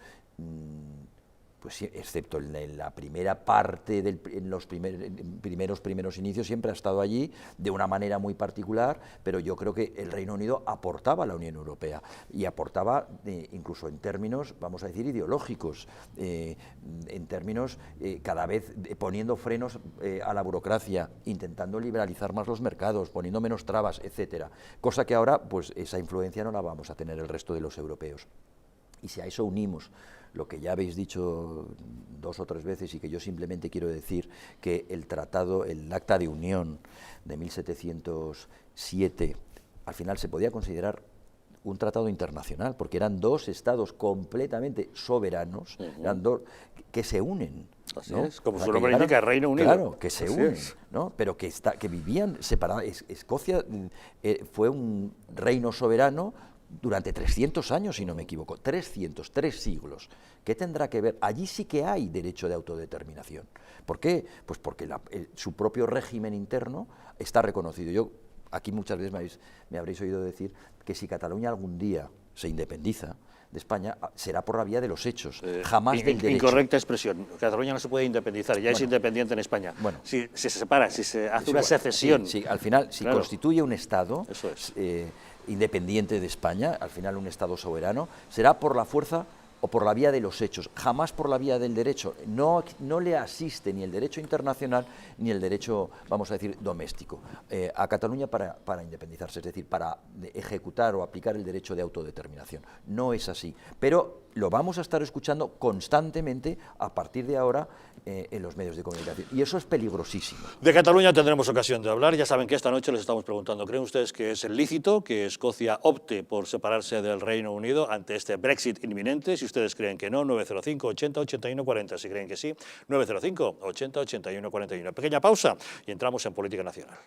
pues sí, excepto en la primera parte, en los primeros inicios, siempre ha estado allí de una manera muy particular, pero yo creo que el Reino Unido aportaba a la Unión Europea y aportaba incluso en términos, vamos a decir, ideológicos, en términos cada vez poniendo frenos a la burocracia, intentando liberalizar más los mercados, poniendo menos trabas, etcétera. Cosa que ahora, pues esa influencia no la vamos a tener el resto de los europeos. Y si a eso unimos lo que ya habéis dicho 2 o 3 veces y que yo simplemente quiero decir, que el tratado, el Acta de Unión de 1707, al final se podía considerar un tratado internacional, porque eran 2 estados completamente soberanos, eran 2 que se unen. Así ¿no? es, como O sea, su nombre indica, el Reino Unido. Claro, que se Así unen, es. ¿no? Pero que vivían separados. Escocia fue un reino soberano durante 300 años, si no me equivoco, 3 siglos. ¿Qué tendrá que ver? Allí sí que hay derecho de autodeterminación. ¿Por qué? Pues porque su propio régimen interno está reconocido. Yo aquí muchas veces me habréis oído decir que si Cataluña algún día se independiza de España, será por la vía de los hechos, jamás del derecho. Incorrecta expresión. Cataluña no se puede independizar, ya es independiente en España. Bueno, si se separa, si se hace una secesión. Sí, al final, si constituye un Estado independiente de España, al final un Estado soberano, será por la fuerza o por la vía de los hechos, jamás por la vía del derecho. No le asiste ni el derecho internacional ni el derecho, vamos a decir, doméstico a Cataluña para independizarse, es decir, para ejecutar o aplicar el derecho de autodeterminación. No es así, pero lo vamos a estar escuchando constantemente a partir de ahora en los medios de comunicación, y eso es peligrosísimo. De Cataluña tendremos ocasión de hablar. Ya saben que esta noche les estamos preguntando, ¿creen ustedes que es lícito que Escocia opte por separarse del Reino Unido ante este Brexit inminente? Si ustedes creen que no, 905 80 81 40. Si creen que sí, 905 80 81 41. Pequeña pausa y entramos en política nacional.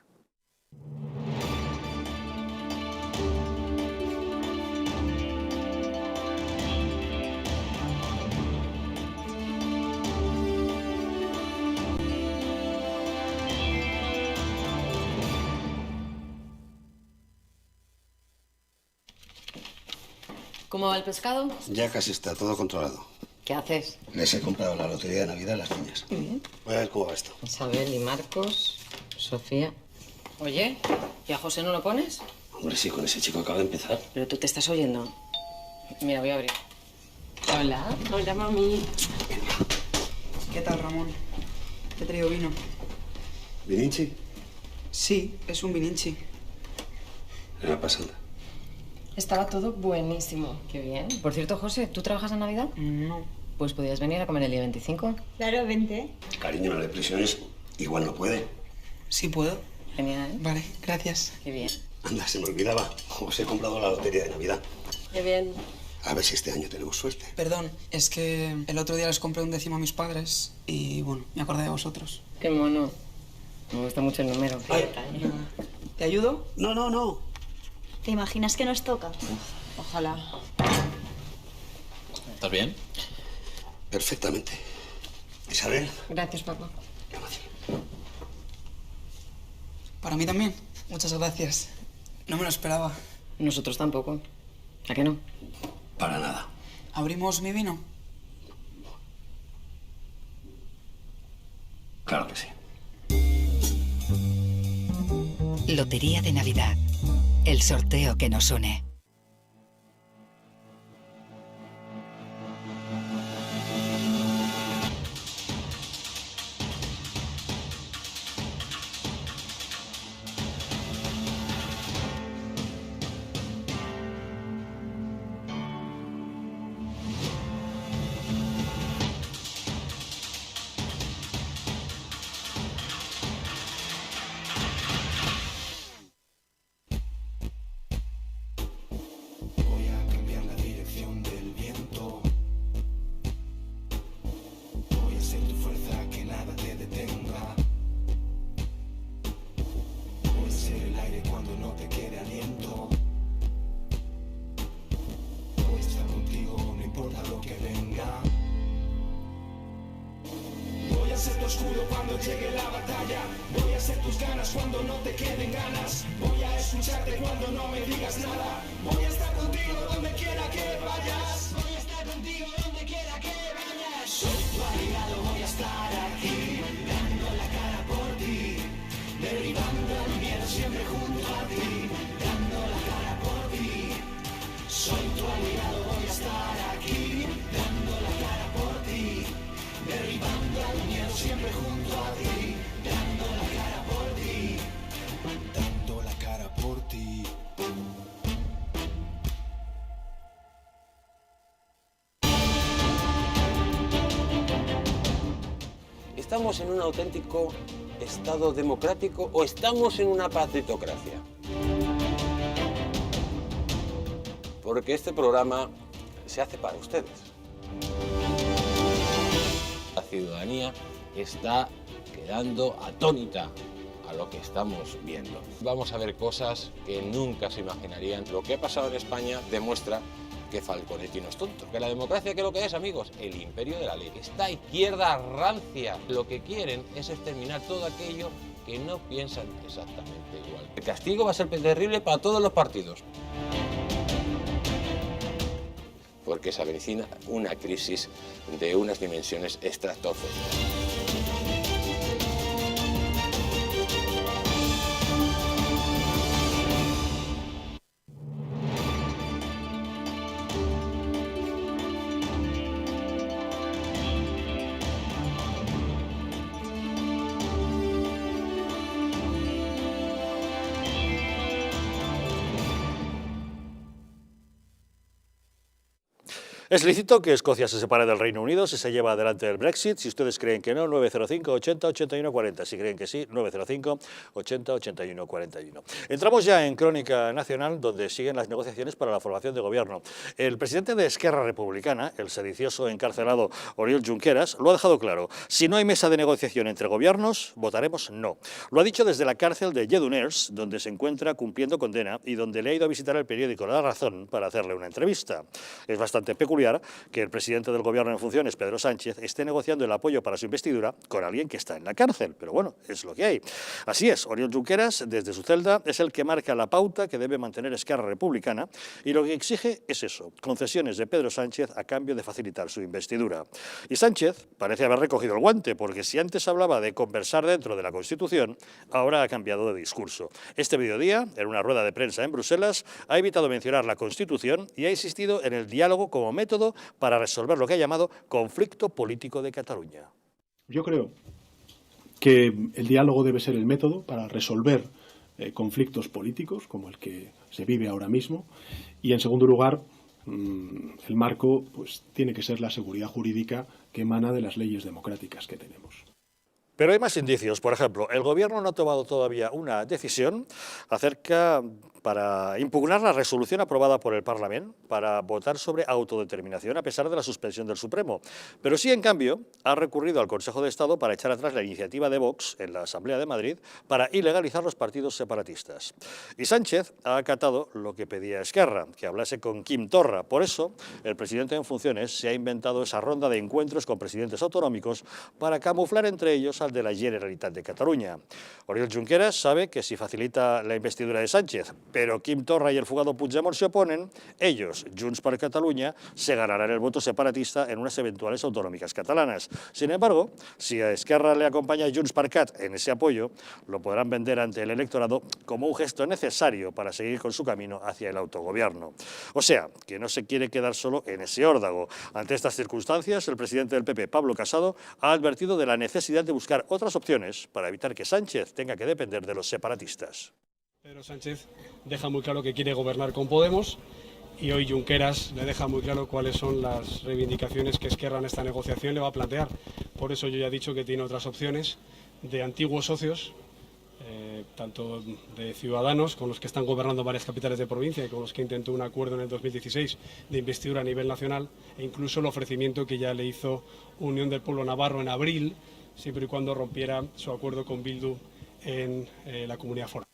¿Cómo va el pescado? Ya casi está todo controlado. ¿Qué haces? Les he comprado la lotería de Navidad a las niñas. Muy bien. Voy a ver cómo va esto. Isabel y Marcos, Sofía. Oye, ¿y a José no lo pones? Hombre, sí, con ese chico acaba de empezar. Pero tú te estás oyendo. Mira, voy a abrir. Hola. Hola, mami. ¿Qué tal, Ramón? Te he traído vino. ¿Vininchi? Sí, es un vininchi. ¿Qué va pasando? Estaba todo buenísimo. Qué bien. Por cierto, José, ¿tú trabajas en Navidad? No. Pues podías venir a comer el día 25. Claro, vente. Cariño, no le presiones. Igual no puede. Sí puedo. Genial. Vale, gracias. Qué bien. Anda, se me olvidaba. Os he comprado la lotería de Navidad. Qué bien. A ver si este año tenemos suerte. Perdón, es que el otro día les compré un décimo a mis padres y, bueno, me acordé de vosotros. Qué mono. Me gusta mucho el número. Ay. ¿Te ayudo? No, no, no. ¿Te imaginas que nos toca? Ojalá. ¿Estás bien? Perfectamente. Isabel. Gracias, papá. Qué emoción. Para mí también. Muchas gracias. No me lo esperaba. Nosotros tampoco. ¿A qué no? Para nada. ¿Abrimos mi vino? Claro que sí. Lotería de Navidad. El sorteo que nos une. Soy tu aliado, voy a estar aquí, dando la cara por ti, derribando el miedo siempre junto a ti, dando la cara por ti. Soy tu aliado, voy a estar aquí, dando la cara por ti, derribando el miedo siempre junto a ti, dando la cara por ti, dando la cara por ti. ¿Estamos en un auténtico Estado democrático o estamos en una partitocracia? Porque este programa se hace para ustedes. La ciudadanía está quedando atónita a lo que estamos viendo. Vamos a ver cosas que nunca se imaginarían. Lo que ha pasado en España demuestra que Falconetti no es tonto. Que la democracia, ¿qué es lo que es, amigos? El imperio de la ley. Esta izquierda rancia lo que quieren es exterminar todo aquello que no piensan exactamente igual. El castigo va a ser terrible para todos los partidos. Porque se avecina una crisis de unas dimensiones estratosféricas. Es lícito que Escocia se separe del Reino Unido si se lleva adelante el Brexit. Si ustedes creen que no, 905 80 81 40. Si creen que sí, 905 80 81 41. Entramos ya en Crónica Nacional, donde siguen las negociaciones para la formación de gobierno. El presidente de Esquerra Republicana, el sedicioso encarcelado Oriol Junqueras, lo ha dejado claro. Si no hay mesa de negociación entre gobiernos, votaremos no. Lo ha dicho desde la cárcel de Lledoners, donde se encuentra cumpliendo condena y donde le ha ido a visitar el periódico La Razón para hacerle una entrevista. Es bastante peculiar que el presidente del gobierno en funciones, Pedro Sánchez, esté negociando el apoyo para su investidura con alguien que está en la cárcel, pero bueno, es lo que hay. Así es, Oriol Junqueras, desde su celda, es el que marca la pauta que debe mantener Esquerra Republicana y lo que exige es eso, concesiones de Pedro Sánchez a cambio de facilitar su investidura. Y Sánchez parece haber recogido el guante, porque si antes hablaba de conversar dentro de la Constitución, ahora ha cambiado de discurso. Este mediodía, en una rueda de prensa en Bruselas, ha evitado mencionar la Constitución y ha insistido en el diálogo como método para resolver lo que ha llamado conflicto político de Cataluña. Yo creo que el diálogo debe ser el método para resolver conflictos políticos como el que se vive ahora mismo y, en segundo lugar, el marco pues tiene que ser la seguridad jurídica que emana de las leyes democráticas que tenemos. Pero hay más indicios. Por ejemplo, el Gobierno no ha tomado todavía una decisión para impugnar la resolución aprobada por el Parlamento para votar sobre autodeterminación a pesar de la suspensión del Supremo. Pero sí, en cambio, ha recurrido al Consejo de Estado para echar atrás la iniciativa de Vox en la Asamblea de Madrid para ilegalizar los partidos separatistas. Y Sánchez ha acatado lo que pedía Esquerra, que hablase con Quim Torra. Por eso, el presidente en funciones se ha inventado esa ronda de encuentros con presidentes autonómicos para camuflar entre ellos al de la Generalitat de Cataluña. Oriol Junqueras sabe que si facilita la investidura de Sánchez, pero Quim Torra y el fugado Puigdemont se oponen, ellos, Junts per Catalunya, se ganarán el voto separatista en unas eventuales autonómicas catalanas. Sin embargo, si a Esquerra le acompaña Junts per Cat en ese apoyo, lo podrán vender ante el electorado como un gesto necesario para seguir con su camino hacia el autogobierno. O sea, que no se quiere quedar solo en ese órdago. Ante estas circunstancias, el presidente del PP, Pablo Casado, ha advertido de la necesidad de buscar otras opciones para evitar que Sánchez tenga que depender de los separatistas. Pedro Sánchez deja muy claro que quiere gobernar con Podemos y hoy Junqueras le deja muy claro cuáles son las reivindicaciones que Esquerra en esta negociación le va a plantear. Por eso yo ya he dicho que tiene otras opciones de antiguos socios, tanto de Ciudadanos, con los que están gobernando varias capitales de provincia y con los que intentó un acuerdo en el 2016 de investidura a nivel nacional, e incluso el ofrecimiento que ya le hizo Unión del Pueblo Navarro en abril, siempre y cuando rompiera su acuerdo con Bildu en la Comunidad Foral.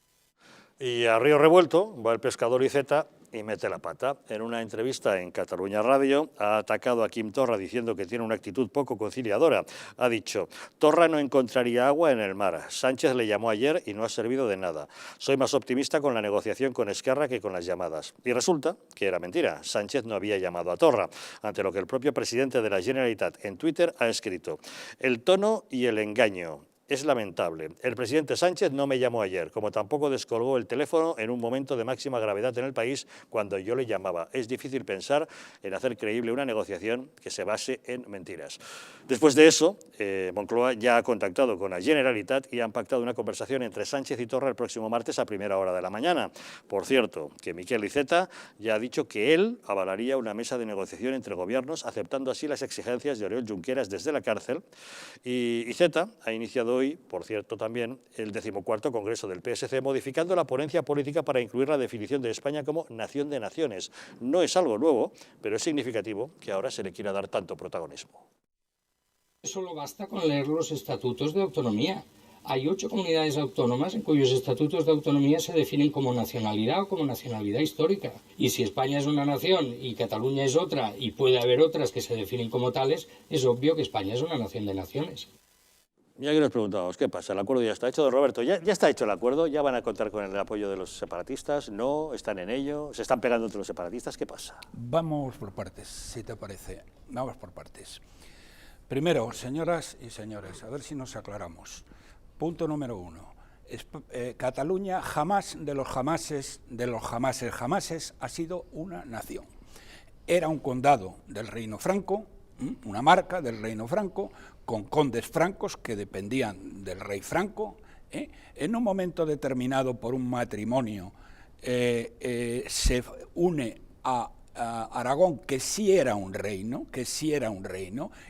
Y a río revuelto va el pescador Iceta y mete la pata. En una entrevista en Catalunya Radio ha atacado a Quim Torra diciendo que tiene una actitud poco conciliadora. Ha dicho: Torra no encontraría agua en el mar. Sánchez le llamó ayer y no ha servido de nada. Soy más optimista con la negociación con Esquerra que con las llamadas. Y resulta que era mentira. Sánchez no había llamado a Torra, ante lo que el propio presidente de la Generalitat en Twitter ha escrito: el tono y el engaño. Es lamentable. El presidente Sánchez no me llamó ayer, como tampoco descolgó el teléfono en un momento de máxima gravedad en el país cuando yo le llamaba. Es difícil pensar en hacer creíble una negociación que se base en mentiras. Después de eso, Moncloa ya ha contactado con la Generalitat y han pactado una conversación entre Sánchez y Torra el próximo martes a primera hora de la mañana. Por cierto, que Miquel Iceta ya ha dicho que él avalaría una mesa de negociación entre gobiernos, aceptando así las exigencias de Oriol Junqueras desde la cárcel. Y Iceta ha iniciado hoy, por cierto, también el 14º Congreso del PSC, modificando la ponencia política para incluir la definición de España como nación de naciones. No es algo nuevo, pero es significativo que ahora se le quiera dar tanto protagonismo. Solo basta con leer los estatutos de autonomía. Hay 8 comunidades autónomas en cuyos estatutos de autonomía se definen como nacionalidad o como nacionalidad histórica. Y si España es una nación y Cataluña es otra, y puede haber otras que se definen como tales, es obvio que España es una nación de naciones. Ya que nos preguntamos, ¿qué pasa? ¿El acuerdo ya está hecho? Roberto, ¿ya está hecho el acuerdo? ¿Ya van a contar con el apoyo de los separatistas? ¿No? ¿Están en ello? ¿Se están pegando entre los separatistas? ¿Qué pasa? Vamos por partes, si te parece. Vamos por partes. Primero, señoras y señores, a ver si nos aclaramos. Punto número 1. Cataluña jamás de los jamases ha sido una nación. Era un condado del Reino Franco, una marca del Reino Franco, con condes francos que dependían del rey Franco. En un momento determinado, por un matrimonio, se une a Aragón, que sí era un reino,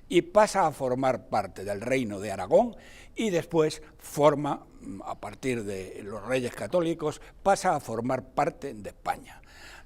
y pasa a formar parte del reino de Aragón, y después forma, a partir de los reyes católicos, pasa a formar parte de España.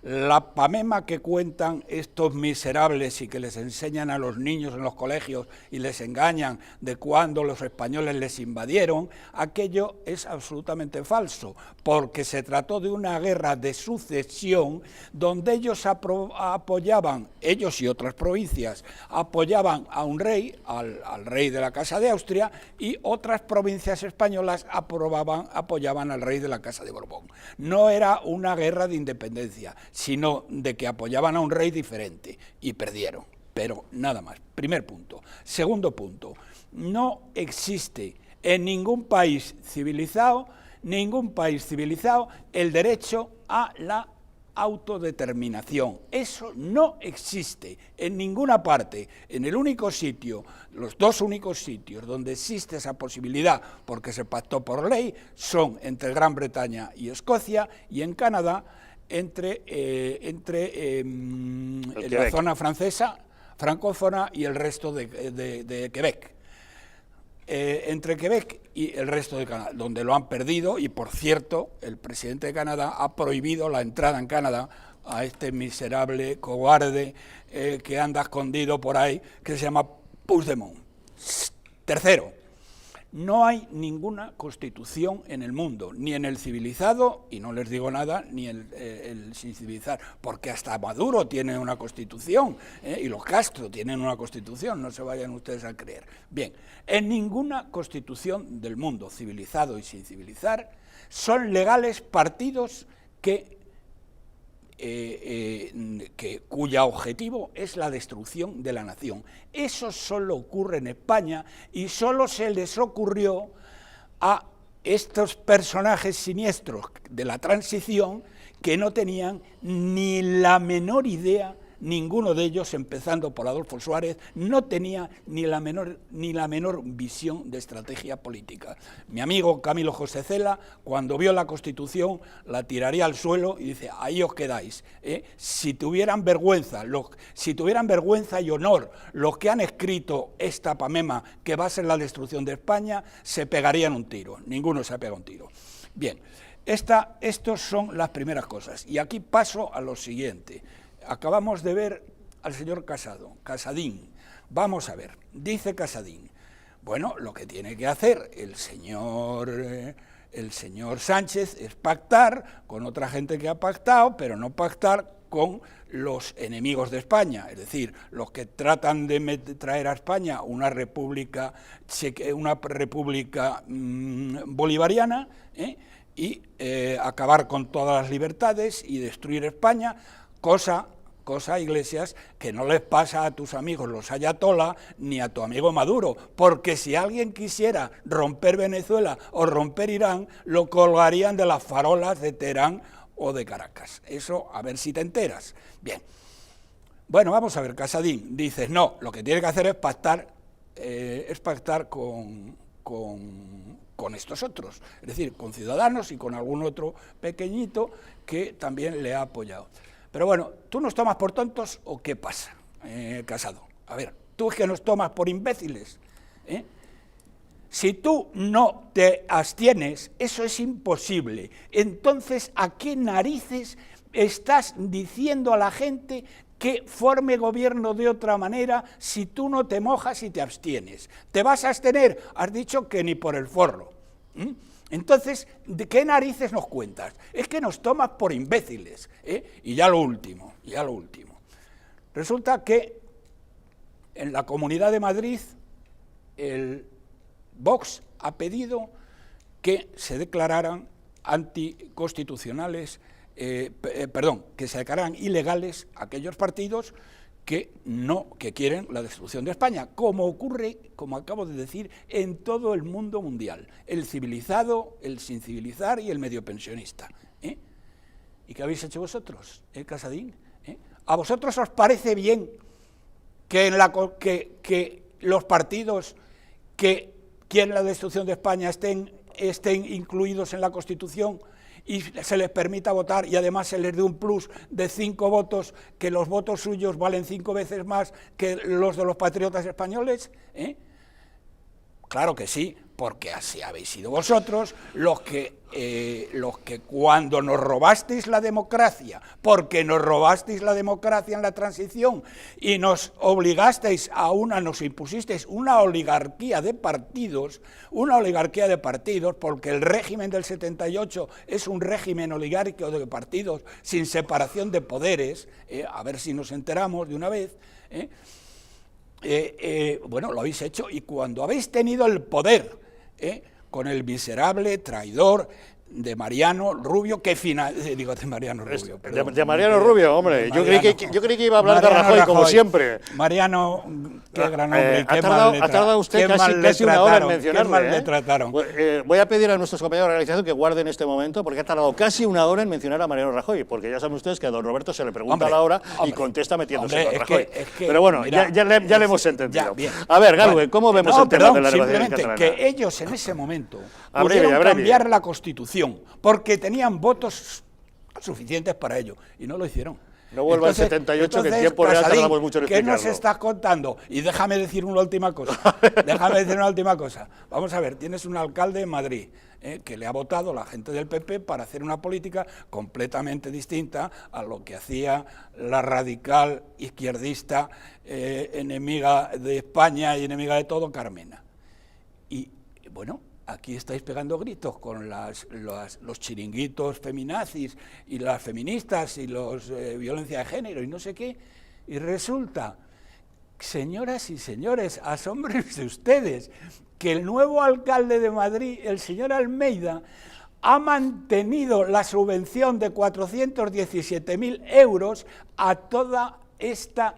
La pamema que cuentan estos miserables y que les enseñan a los niños en los colegios y les engañan de cuando los españoles les invadieron, aquello es absolutamente falso, porque se trató de una guerra de sucesión donde ellos apoyaban, ellos y otras provincias, apoyaban a un rey, al rey de la Casa de Austria, y otras provincias españolas apoyaban al rey de la Casa de Borbón. No era una guerra de independencia, sino de que apoyaban a un rey diferente y perdieron, pero nada más. Primer punto. Segundo punto, no existe en ningún país civilizado el derecho a la autodeterminación. Eso no existe en ninguna parte. En el único sitio, los 2 únicos sitios donde existe esa posibilidad, porque se pactó por ley, son entre Gran Bretaña y Escocia, y en Canadá, entre la zona francesa, francófona, y el resto de Quebec. Entre Quebec y el resto de Canadá, donde lo han perdido, y por cierto, el presidente de Canadá ha prohibido la entrada en Canadá a este miserable cobarde que anda escondido por ahí, que se llama Puigdemont. Tercero, no hay ninguna constitución en el mundo, ni en el civilizado, y no les digo nada, ni el sin civilizar, porque hasta Maduro tiene una constitución, y los Castro tienen una constitución, no se vayan ustedes a creer. Bien, en ninguna constitución del mundo, civilizado y sin civilizar, son legales partidos cuya objetivo es la destrucción de la nación. Eso solo ocurre en España, y solo se les ocurrió a estos personajes siniestros de la transición, que no tenían ni la menor idea. Ninguno de ellos, empezando por Adolfo Suárez, no tenía ni la menor visión de estrategia política. Mi amigo Camilo José Cela, cuando vio la Constitución, la tiraría al suelo y dice: ahí os quedáis. Si tuvieran vergüenza y honor los que han escrito esta pamema, que va a ser la destrucción de España, se pegarían un tiro. Ninguno se ha pegado un tiro. Bien, estos son las primeras cosas. Y aquí paso a lo siguiente. Acabamos de ver al señor Casadín. Vamos a ver, dice Casadín. Bueno, lo que tiene que hacer el señor el señor Sánchez es pactar con otra gente que ha pactado, pero no pactar con los enemigos de España, es decir, los que tratan de traer a España una república bolivariana, y acabar con todas las libertades y destruir España, cosa, Iglesias, que no les pasa a tus amigos los ayatolá ni a tu amigo Maduro, porque si alguien quisiera romper Venezuela o romper Irán, lo colgarían de las farolas de Teherán o de Caracas. Eso, a ver si te enteras. Bien. Bueno, vamos a ver, Casadín, dices, no, lo que tiene que hacer es pactar con estos otros, es decir, con Ciudadanos y con algún otro pequeñito que también le ha apoyado. Pero bueno, ¿tú nos tomas por tontos o qué pasa, Casado? A ver, ¿tú es que nos tomas por imbéciles? Si tú no te abstienes, eso es imposible. Entonces, ¿a qué narices estás diciendo a la gente que forme gobierno de otra manera si tú no te mojas y te abstienes? ¿Te vas a abstener? Has dicho que ni por el forro. Entonces, ¿de qué narices nos cuentas? Es que nos tomas por imbéciles. Y ya lo último. Resulta que en la Comunidad de Madrid el Vox ha pedido que se declararan anticonstitucionales, que se declararan ilegales aquellos partidos que quieren la destrucción de España, como ocurre, como acabo de decir, en todo el mundo mundial, el civilizado, el sin civilizar y el medio pensionista. ¿Y qué habéis hecho vosotros, Casadín? ¿A vosotros os parece bien que los partidos que quieren la destrucción de España estén incluidos en la Constitución y se les permita votar y además se les dé un plus de 5 votos, que los votos suyos valen 5 veces más que los de los patriotas españoles? Claro que sí, porque así habéis sido vosotros los que cuando nos robasteis la democracia, porque nos robasteis la democracia en la transición y nos impusisteis una oligarquía de partidos, porque el régimen del 78 es un régimen oligárquico de partidos sin separación de poderes, a ver si nos enteramos de una vez. Bueno, lo habéis hecho, y cuando habéis tenido el poder, con el miserable traidor de Mariano Rubio, de Mariano Rubio. Perdón, de Mariano Rubio, hombre. Yo creí que iba a hablar de Rajoy, como siempre. Mariano, qué gran hombre. Ha tardado usted casi una hora en mencionarle. Qué mal le trataron. Voy a pedir a nuestros compañeros de organización que guarden este momento, porque ha tardado casi una hora en mencionar a Mariano Rajoy, porque ya saben ustedes que a don Roberto se le pregunta la hora y contesta metiéndose con Rajoy. Pero bueno, mira, ya le hemos entendido. A ver, Galvez, ¿cómo vemos el tema de la negociación catalana? Que ellos en ese momento pudieron cambiar la Constitución, porque tenían votos suficientes para ello, y no lo hicieron. No vuelva al 78, que en tiempo real tardamos mucho en explicarlo. ¿Qué nos estás contando? Y déjame decir una última cosa. Vamos a ver, tienes un alcalde en Madrid, que le ha votado la gente del PP para hacer una política completamente distinta a lo que hacía la radical izquierdista, enemiga de España y enemiga de todo, Carmena. Y bueno, aquí estáis pegando gritos con los chiringuitos feminazis y las feministas y los violencia de género y no sé qué, y resulta, señoras y señores, asómbrense ustedes, que el nuevo alcalde de Madrid, el señor Almeida, ha mantenido la subvención de 417.000 euros a toda esta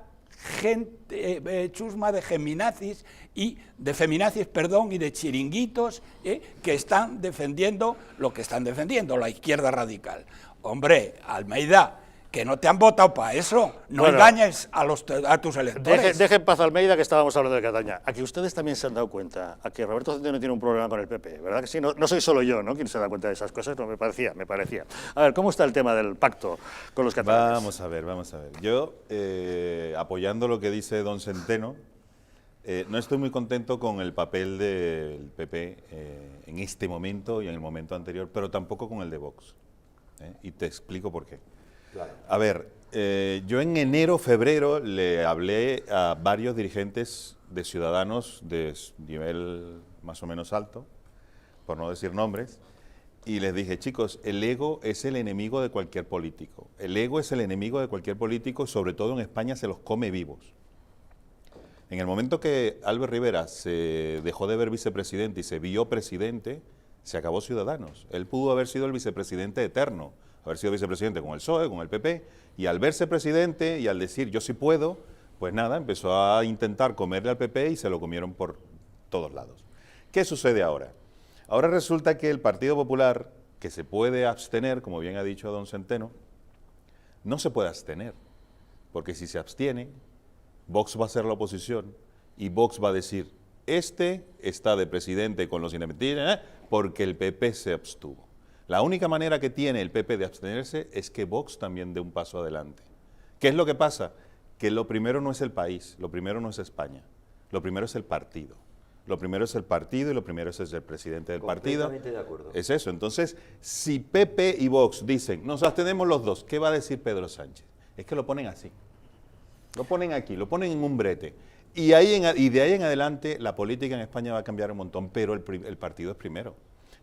gente chusma de feminazis y de chiringuitos que están defendiendo lo que están defendiendo, la izquierda radical. Hombre, Almeida, que no te han votado para eso, no engañes a tus electores. Deje en paz a Almeida, que estábamos hablando de Cataluña. A que ustedes también se han dado cuenta, a que Roberto Centeno tiene un problema con el PP, ¿verdad que sí? No soy solo yo, ¿no?, quien se da cuenta de esas cosas, no, me parecía. A ver, ¿cómo está el tema del pacto con los catalanes? Vamos a ver. Yo, apoyando lo que dice don Centeno, no estoy muy contento con el papel del PP en este momento y en el momento anterior, pero tampoco con el de Vox. Y te explico por qué. Claro. A ver, yo en enero, febrero le hablé a varios dirigentes de Ciudadanos de nivel más o menos alto, por no decir nombres, y les dije, chicos, el ego es el enemigo de cualquier político. El ego es el enemigo de cualquier político, sobre todo en España se los come vivos. En el momento que Albert Rivera se dejó de ver vicepresidente y se vio presidente, se acabó Ciudadanos. Él pudo haber sido el vicepresidente eterno, haber sido vicepresidente con el PSOE, con el PP, y al verse presidente y al decir yo sí puedo, pues nada, empezó a intentar comerle al PP y se lo comieron por todos lados. ¿Qué sucede ahora? Ahora resulta que el Partido Popular, que se puede abstener, como bien ha dicho don Centeno, no se puede abstener, porque si se abstiene, Vox va a ser la oposición y Vox va a decir, este está de presidente con los independentistas porque el PP se abstuvo. La única manera que tiene el PP de abstenerse es que Vox también dé un paso adelante. ¿Qué es lo que pasa? Que lo primero no es el país, lo primero no es España, lo primero es el partido. Lo primero es el partido y lo primero es el presidente del partido. Completamente de acuerdo. Es eso. Entonces, si PP y Vox dicen, nos abstenemos los dos, ¿qué va a decir Pedro Sánchez? Es que lo ponen así. Lo ponen aquí, lo ponen en un brete. Y de ahí en adelante la política en España va a cambiar un montón, pero el partido es primero.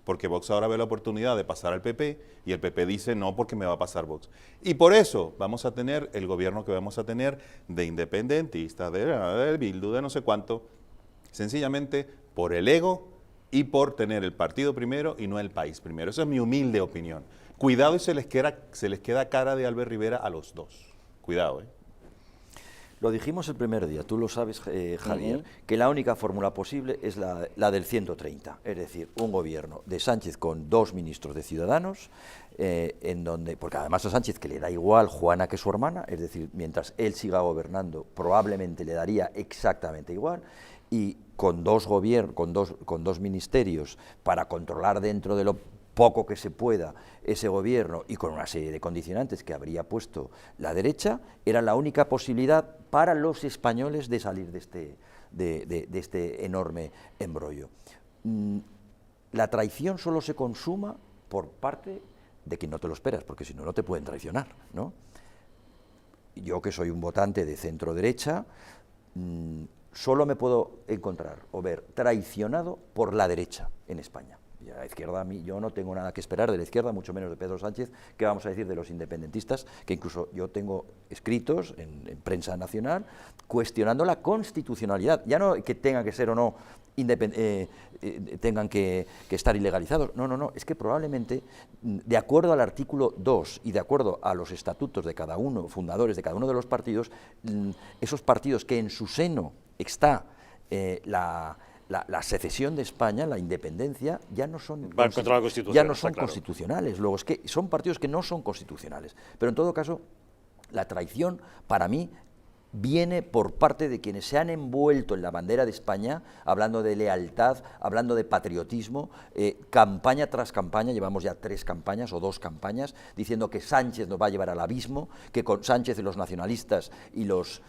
Porque Vox ahora ve la oportunidad de pasar al PP y el PP dice no porque me va a pasar Vox. Y por eso vamos a tener el gobierno que vamos a tener de independentistas, de Bildu, de no sé cuánto, sencillamente por el ego y por tener el partido primero y no el país primero. Esa es mi humilde opinión. Cuidado y se les queda cara de Albert Rivera a los dos. Cuidado, ¿eh? Lo dijimos el primer día, tú lo sabes, Javier, que la única fórmula posible es la del 130, es decir, un gobierno de Sánchez con 2 ministros de Ciudadanos, en donde, porque además a Sánchez que le da igual Juana que su hermana, es decir, mientras él siga gobernando probablemente le daría exactamente igual, y con dos ministerios para controlar dentro de lo poco que se pueda ese gobierno y con una serie de condicionantes que habría puesto la derecha, era la única posibilidad para los españoles de salir de este enorme embrollo. La traición solo se consuma por parte de quien no te lo esperas, porque si no, no te pueden traicionar, ¿no? Yo, que soy un votante de centro-derecha, solo me puedo encontrar o ver traicionado por la derecha en España. Y a la izquierda, a mí, yo no tengo nada que esperar de la izquierda, mucho menos de Pedro Sánchez. ¿Qué vamos a decir de los independentistas? Que incluso yo tengo escritos en prensa nacional cuestionando la constitucionalidad. Ya no que tengan que ser o no, tengan que estar ilegalizados. No, no, no. Es que probablemente, de acuerdo al artículo 2 y de acuerdo a los estatutos de cada uno, fundadores de cada uno de los partidos, esos partidos que en su seno está la secesión de España, la independencia, ya no son, constitucionales. Luego, es que son partidos que no son constitucionales. Pero en todo caso, la traición, para mí, viene por parte de quienes se han envuelto en la bandera de España, hablando de lealtad, hablando de patriotismo, campaña tras campaña, llevamos ya 3 campañas o 2 campañas, diciendo que Sánchez nos va a llevar al abismo, que con Sánchez y los nacionalistas y los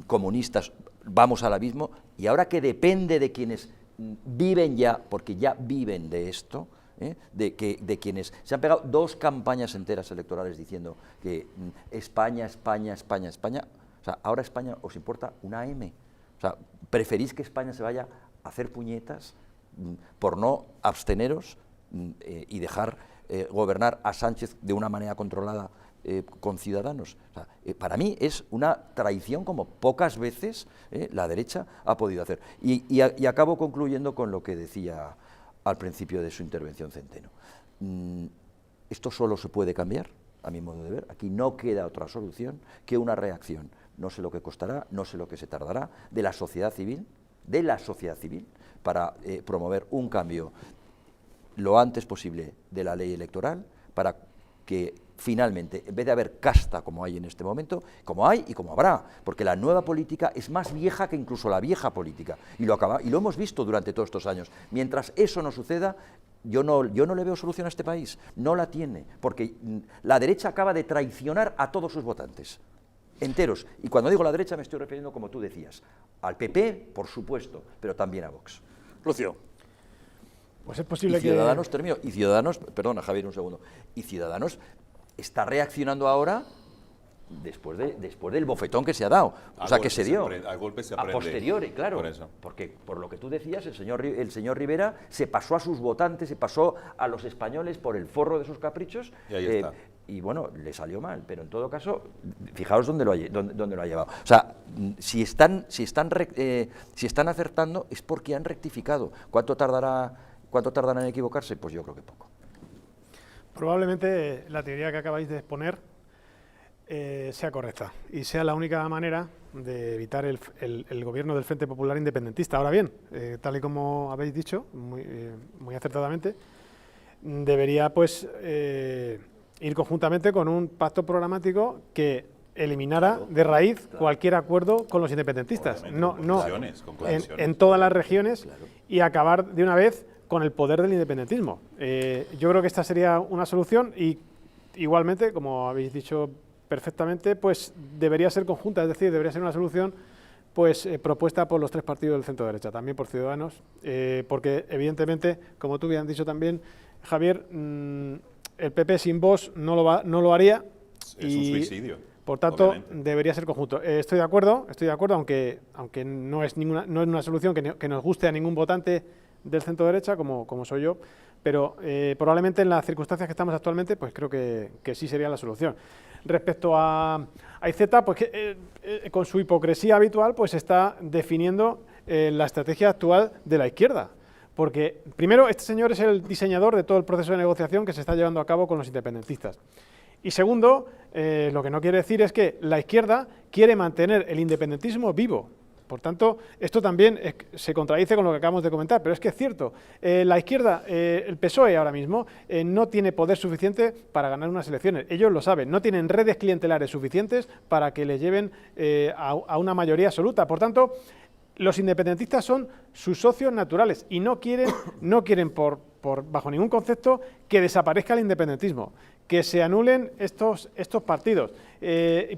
comunistas vamos al abismo, y ahora que depende de quienes viven ya, porque ya viven de esto, de quienes se han pegado 2 campañas enteras electorales diciendo que España, España, España, España. O sea, ahora España os importa una M. O sea, preferís que España se vaya a hacer puñetas por no absteneros y dejar gobernar a Sánchez de una manera controlada con Ciudadanos. O sea, para mí es una traición como pocas veces la derecha ha podido hacer. Y acabo concluyendo con lo que decía al principio de su intervención Centeno. Esto solo se puede cambiar, a mi modo de ver. Aquí no queda otra solución que una reacción. No sé lo que costará, no sé lo que se tardará, de la sociedad civil para promover un cambio lo antes posible de la ley electoral, para que finalmente, en vez de haber casta como hay en este momento, como hay y como habrá, porque la nueva política es más vieja que incluso la vieja política, y lo hemos visto durante todos estos años. Mientras eso no suceda, yo no le veo solución a este país, no la tiene, porque la derecha acaba de traicionar a todos sus votantes, enteros. Y cuando digo la derecha me estoy refiriendo, como tú decías, al PP, por supuesto, pero también a Vox. Lucio. Pues es posible y Ciudadanos, termino, y Ciudadanos, perdona Javier un segundo, y Ciudadanos está reaccionando ahora después del bofetón que se ha dado, o sea, que se dio a golpe se a aprende. posteriori, claro, Por eso. porque por lo que tú decías, el señor Rivera se pasó a sus votantes, se pasó a los españoles por el forro de sus caprichos, Y ahí está. y bueno, le salió mal, pero en todo caso, fijaos dónde lo ha llevado. O sea, si están acertando es porque han rectificado. ¿Cuánto tardarán en equivocarse? Pues yo creo que poco. Probablemente la teoría que acabáis de exponer sea correcta y sea la única manera de evitar el gobierno del Frente Popular Independentista. Ahora bien, tal y como habéis dicho, muy acertadamente, debería pues ir conjuntamente con un pacto programático que eliminara de raíz cualquier acuerdo con los independentistas, en todas las regiones, y acabar de una vez con el poder del independentismo. Yo creo que esta sería una solución y igualmente, como habéis dicho perfectamente, pues debería ser conjunta, es decir, debería ser una solución pues propuesta por los tres partidos del centro derecha, también por Ciudadanos, porque evidentemente, como tú bien has dicho también, Javier, el PP sin Vox no lo haría. Es un suicidio. Por tanto, obviamente. debería ser conjunto. Estoy de acuerdo, aunque no es una solución que nos guste a ningún votante del centro derecha, como soy yo, pero probablemente en las circunstancias que estamos actualmente, pues creo que sí sería la solución. Respecto a Iceta, pues con su hipocresía habitual, pues está definiendo la estrategia actual de la izquierda. Porque, primero, este señor es el diseñador de todo el proceso de negociación que se está llevando a cabo con los independentistas. Y segundo, lo que no quiere decir es que la izquierda quiere mantener el independentismo vivo. Por tanto, esto también se contradice con lo que acabamos de comentar, pero es que es cierto. La izquierda, el PSOE ahora mismo, no tiene poder suficiente para ganar unas elecciones. Ellos lo saben, no tienen redes clientelares suficientes para que les lleven a una mayoría absoluta. Por tanto, los independentistas son sus socios naturales y no quieren bajo ningún concepto que desaparezca el independentismo, que se anulen estos partidos.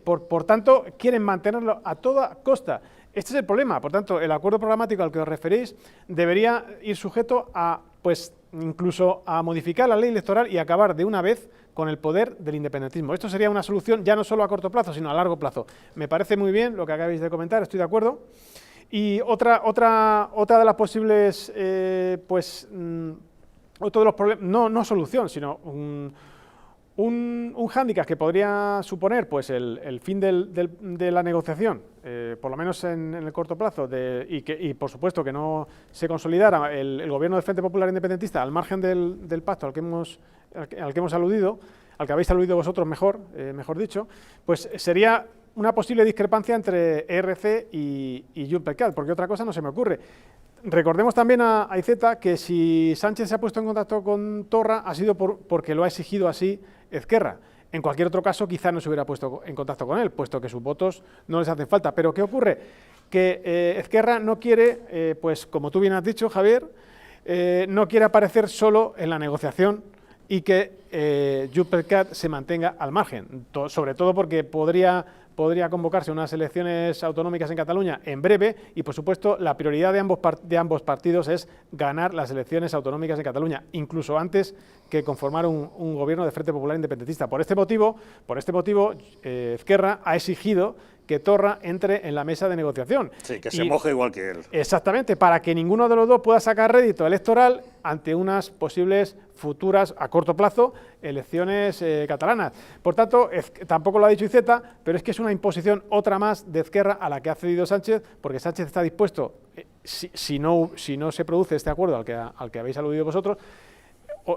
Por tanto, quieren mantenerlo a toda costa. Este es el problema. Por tanto, el acuerdo programático al que os referís debería ir sujeto a, pues, incluso a modificar la ley electoral y acabar de una vez con el poder del independentismo. Esto sería una solución ya no solo a corto plazo, sino a largo plazo. Me parece muy bien lo que acabáis de comentar, estoy de acuerdo. Y otra de las posibles, otro de los problemas, no solución, sino un hándicap que podría suponer pues el fin de la negociación, por lo menos en el corto plazo, y por supuesto que no se consolidara el gobierno del Frente Popular Independentista al margen del pacto al que hemos aludido, al que habéis aludido vosotros mejor dicho, pues sería una posible discrepancia entre ERC y Junts per Cat, porque otra cosa no se me ocurre. Recordemos también a Iceta que si Sánchez se ha puesto en contacto con Torra ha sido porque lo ha exigido así Ezquerra. En cualquier otro caso quizá no se hubiera puesto en contacto con él, puesto que sus votos no les hacen falta. Pero ¿qué ocurre? Que Ezquerra no quiere, pues como tú bien has dicho, Javier, no quiere aparecer solo en la negociación y que Junts per Cat se mantenga al margen, sobre todo porque podría convocarse unas elecciones autonómicas en Cataluña en breve y, por supuesto, la prioridad de ambos partidos es ganar las elecciones autonómicas en Cataluña, incluso antes que conformar un gobierno de Frente Popular Independentista. Por este motivo, Ezquerra ha exigido que Torra entre en la mesa de negociación. Sí, que se moje igual que él. Exactamente, para que ninguno de los dos pueda sacar rédito electoral ante unas posibles futuras, a corto plazo, elecciones catalanas. Por tanto, tampoco lo ha dicho Iceta, pero es que es una imposición otra más de Ezquerra a la que ha cedido Sánchez, porque Sánchez está dispuesto, si no se produce este acuerdo al que habéis aludido vosotros,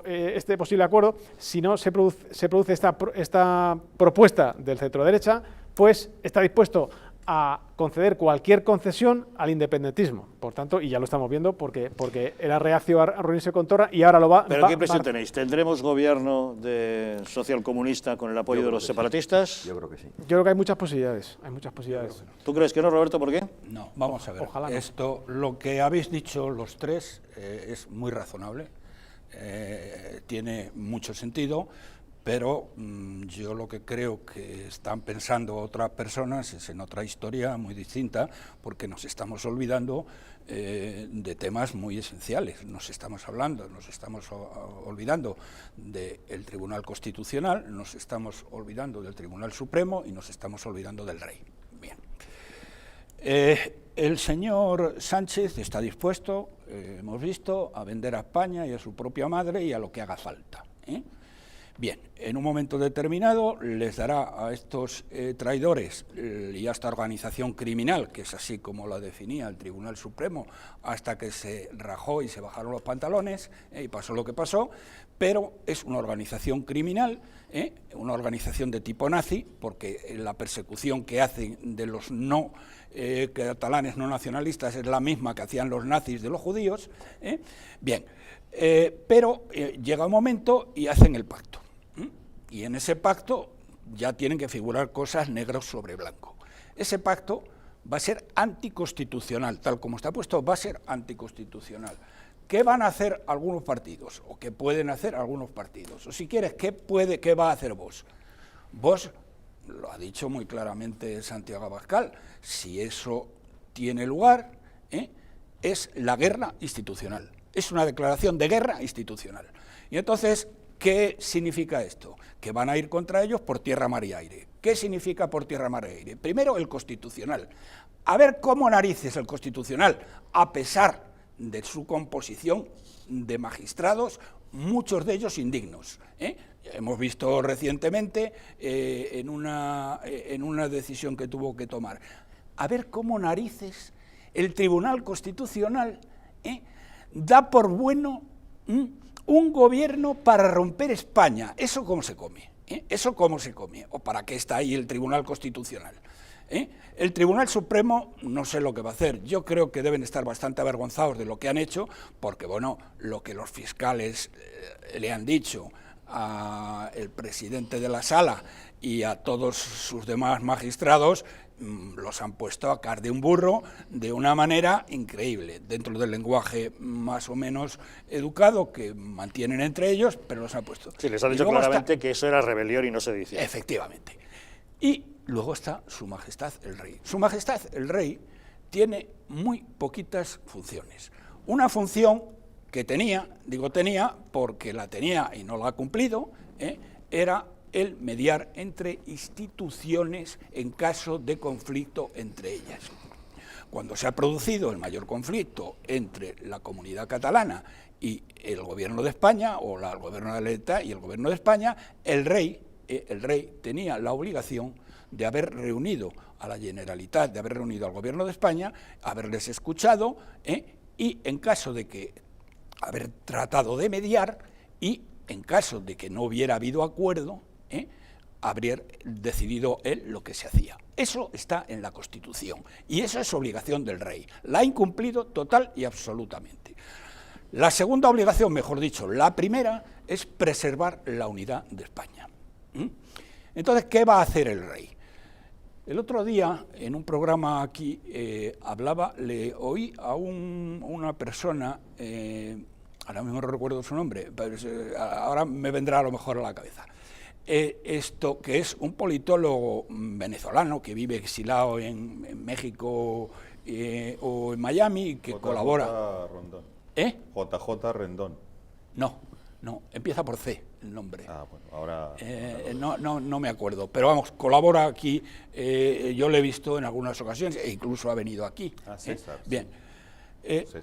este posible acuerdo, si no se produce esta propuesta del centro-derecha, pues está dispuesto a conceder cualquier concesión al independentismo. Por tanto, y ya lo estamos viendo, porque era reacio a reunirse con Torra y ahora lo va... ¿Pero qué impresión tenéis? ¿Tendremos gobierno de socialcomunista con el apoyo de los separatistas? Yo creo que sí. Yo creo que hay muchas posibilidades. ¿Tú crees que no, Roberto? ¿Por qué? No, vamos a ver. Ojalá no. Esto, lo que habéis dicho los tres, es muy razonable. Tiene mucho sentido. pero yo lo que creo que están pensando otras personas es en otra historia muy distinta, porque nos estamos olvidando de temas muy esenciales. Nos estamos olvidando del Tribunal Constitucional, nos estamos olvidando del Tribunal Supremo y nos estamos olvidando del rey. Bien. El señor Sánchez está dispuesto, hemos visto, a vender a España y a su propia madre y a lo que haga falta. Bien, en un momento determinado les dará a estos traidores y a esta organización criminal, que es así como la definía el Tribunal Supremo, hasta que se rajó y se bajaron los pantalones y pasó lo que pasó, pero es una organización criminal, una organización de tipo nazi, porque la persecución que hacen de los catalanes no nacionalistas es la misma que hacían los nazis de los judíos. Bien, pero llega un momento y hacen el pacto. Y en ese pacto ya tienen que figurar cosas negro sobre blanco. Ese pacto va a ser anticonstitucional, tal como está puesto, va a ser anticonstitucional. ¿Qué van a hacer algunos partidos? ¿O qué pueden hacer algunos partidos? O si quieres, ¿qué va a hacer Vox? Vox, lo ha dicho muy claramente Santiago Abascal, si eso tiene lugar, es la guerra institucional. Es una declaración de guerra institucional. Y entonces, ¿qué significa esto? Que van a ir contra ellos por tierra, mar y aire. ¿Qué significa por tierra, mar y aire? Primero, el constitucional. A ver cómo narices el constitucional, a pesar de su composición de magistrados, muchos de ellos indignos. Hemos visto recientemente en una decisión que tuvo que tomar. A ver cómo narices el Tribunal Constitucional da por bueno un gobierno para romper España. ¿Eso cómo se come? ¿Eso cómo se come? ¿O para qué está ahí el Tribunal Constitucional? El Tribunal Supremo no sé lo que va a hacer. Yo creo que deben estar bastante avergonzados de lo que han hecho, porque, bueno, lo que los fiscales le han dicho al presidente de la Sala y a todos sus demás magistrados, los han puesto a caer de un burro de una manera increíble, dentro del lenguaje más o menos educado que mantienen entre ellos, pero los han puesto. Sí, les han dicho claramente que eso era rebelión y no sedición. Efectivamente. Y luego está Su Majestad el Rey. Su Majestad el Rey tiene muy poquitas funciones. Una función que tenía, digo tenía porque la tenía y no la ha cumplido, era el mediar entre instituciones en caso de conflicto entre ellas. Cuando se ha producido el mayor conflicto entre la comunidad catalana y el gobierno de España, o el gobierno de la Generalitat y el gobierno de España, el rey tenía la obligación de haber reunido a la Generalitat, de haber reunido al gobierno de España, haberles escuchado, y en caso de que haber tratado de mediar, y en caso de que no hubiera habido acuerdo, habría decidido él lo que se hacía. Eso está en la Constitución, y eso es obligación del rey. La ha incumplido total y absolutamente. La segunda obligación, mejor dicho, la primera, es preservar la unidad de España. Entonces, ¿qué va a hacer el rey? El otro día, en un programa aquí, le oí a una persona, ahora mismo no recuerdo su nombre, pero ahora me vendrá a lo mejor a la cabeza, que es un politólogo venezolano que vive exilado en México o en Miami, que colabora... Rondón. JJ Rendón. No, empieza por C el nombre. Ah, bueno, ahora... No me acuerdo, pero vamos, colabora aquí, yo lo he visto en algunas ocasiones, e incluso ha venido aquí. César. Bien,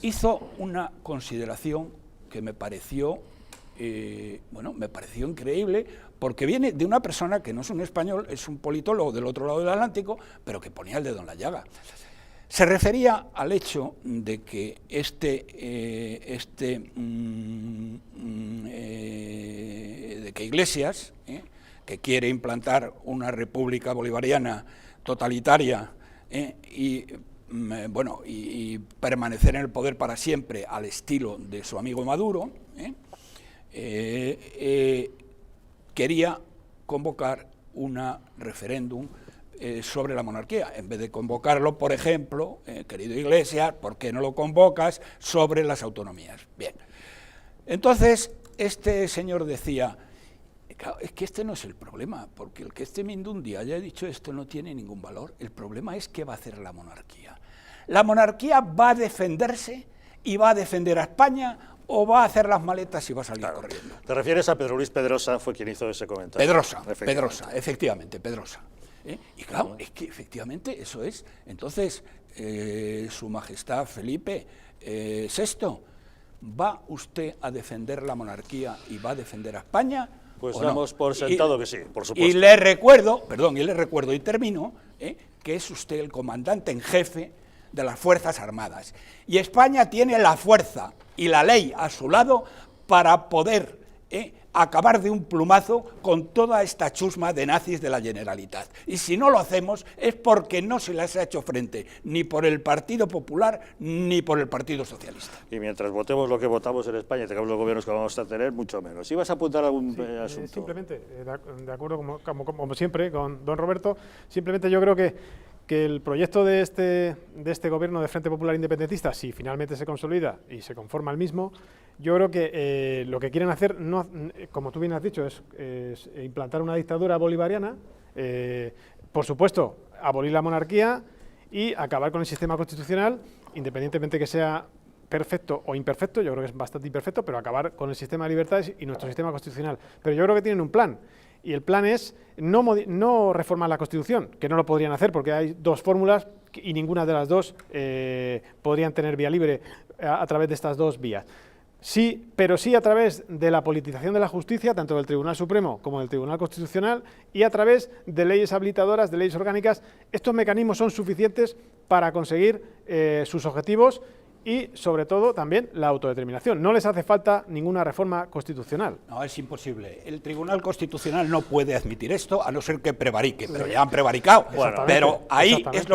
hizo una consideración que me pareció, me pareció increíble, porque viene de una persona que no es un español, es un politólogo del otro lado del Atlántico, pero que ponía el dedo en la llaga. Se refería al hecho de que de que Iglesias, que quiere implantar una república bolivariana totalitaria y permanecer en el poder para siempre al estilo de su amigo Maduro, quería convocar un referéndum sobre la monarquía, en vez de convocarlo, por ejemplo, querido Iglesias, ¿por qué no lo convocas sobre las autonomías? Bien, entonces este señor decía, Claro, es que este no es el problema, porque el que este Mindundi haya dicho esto no tiene ningún valor. El problema es qué va a hacer la monarquía. ¿La monarquía va a defenderse y va a defender a España o va a hacer las maletas y va a salir corriendo? ¿Te refieres a Pedro Luis Pedrosa, fue quien hizo ese comentario? Pedrosa, efectivamente, Pedrosa. Y claro, es que efectivamente eso es. Entonces, Su Majestad Felipe VI, ¿va usted a defender la monarquía y va a defender a España? Pues ¿o damos no? por sentado que sí, por supuesto. Y le recuerdo, y termino, que es usted el comandante en jefe de las Fuerzas Armadas. Y España tiene la fuerza y la ley a su lado para poder acabar de un plumazo con toda esta chusma de nazis de la Generalitat. Y si no lo hacemos es porque no se les ha hecho frente ni por el Partido Popular ni por el Partido Socialista. Y mientras votemos lo que votamos en España y tengamos los gobiernos que vamos a tener, mucho menos. ¿Ibas a apuntar algún asunto? Simplemente, de acuerdo como siempre con don Roberto, simplemente yo creo que el proyecto de este gobierno de Frente Popular Independentista, si finalmente se consolida y se conforma el mismo, yo creo que lo que quieren hacer, no, como tú bien has dicho, es implantar una dictadura bolivariana, por supuesto, abolir la monarquía y acabar con el sistema constitucional, independientemente que sea perfecto o imperfecto, yo creo que es bastante imperfecto, pero acabar con el sistema de libertades y nuestro sistema constitucional. Pero yo creo que tienen un plan. Y el plan es no reformar la Constitución, que no lo podrían hacer porque hay dos fórmulas y ninguna de las dos podrían tener vía libre a través de estas dos vías. Sí, pero sí a través de la politización de la justicia, tanto del Tribunal Supremo como del Tribunal Constitucional, y a través de leyes habilitadoras, de leyes orgánicas. Estos mecanismos son suficientes para conseguir sus objetivos y, sobre todo, también la autodeterminación. No les hace falta ninguna reforma constitucional. No, es imposible. El Tribunal Constitucional no puede admitir esto, a no ser que prevarique, pero ya han prevaricado. Bueno, pero ahí es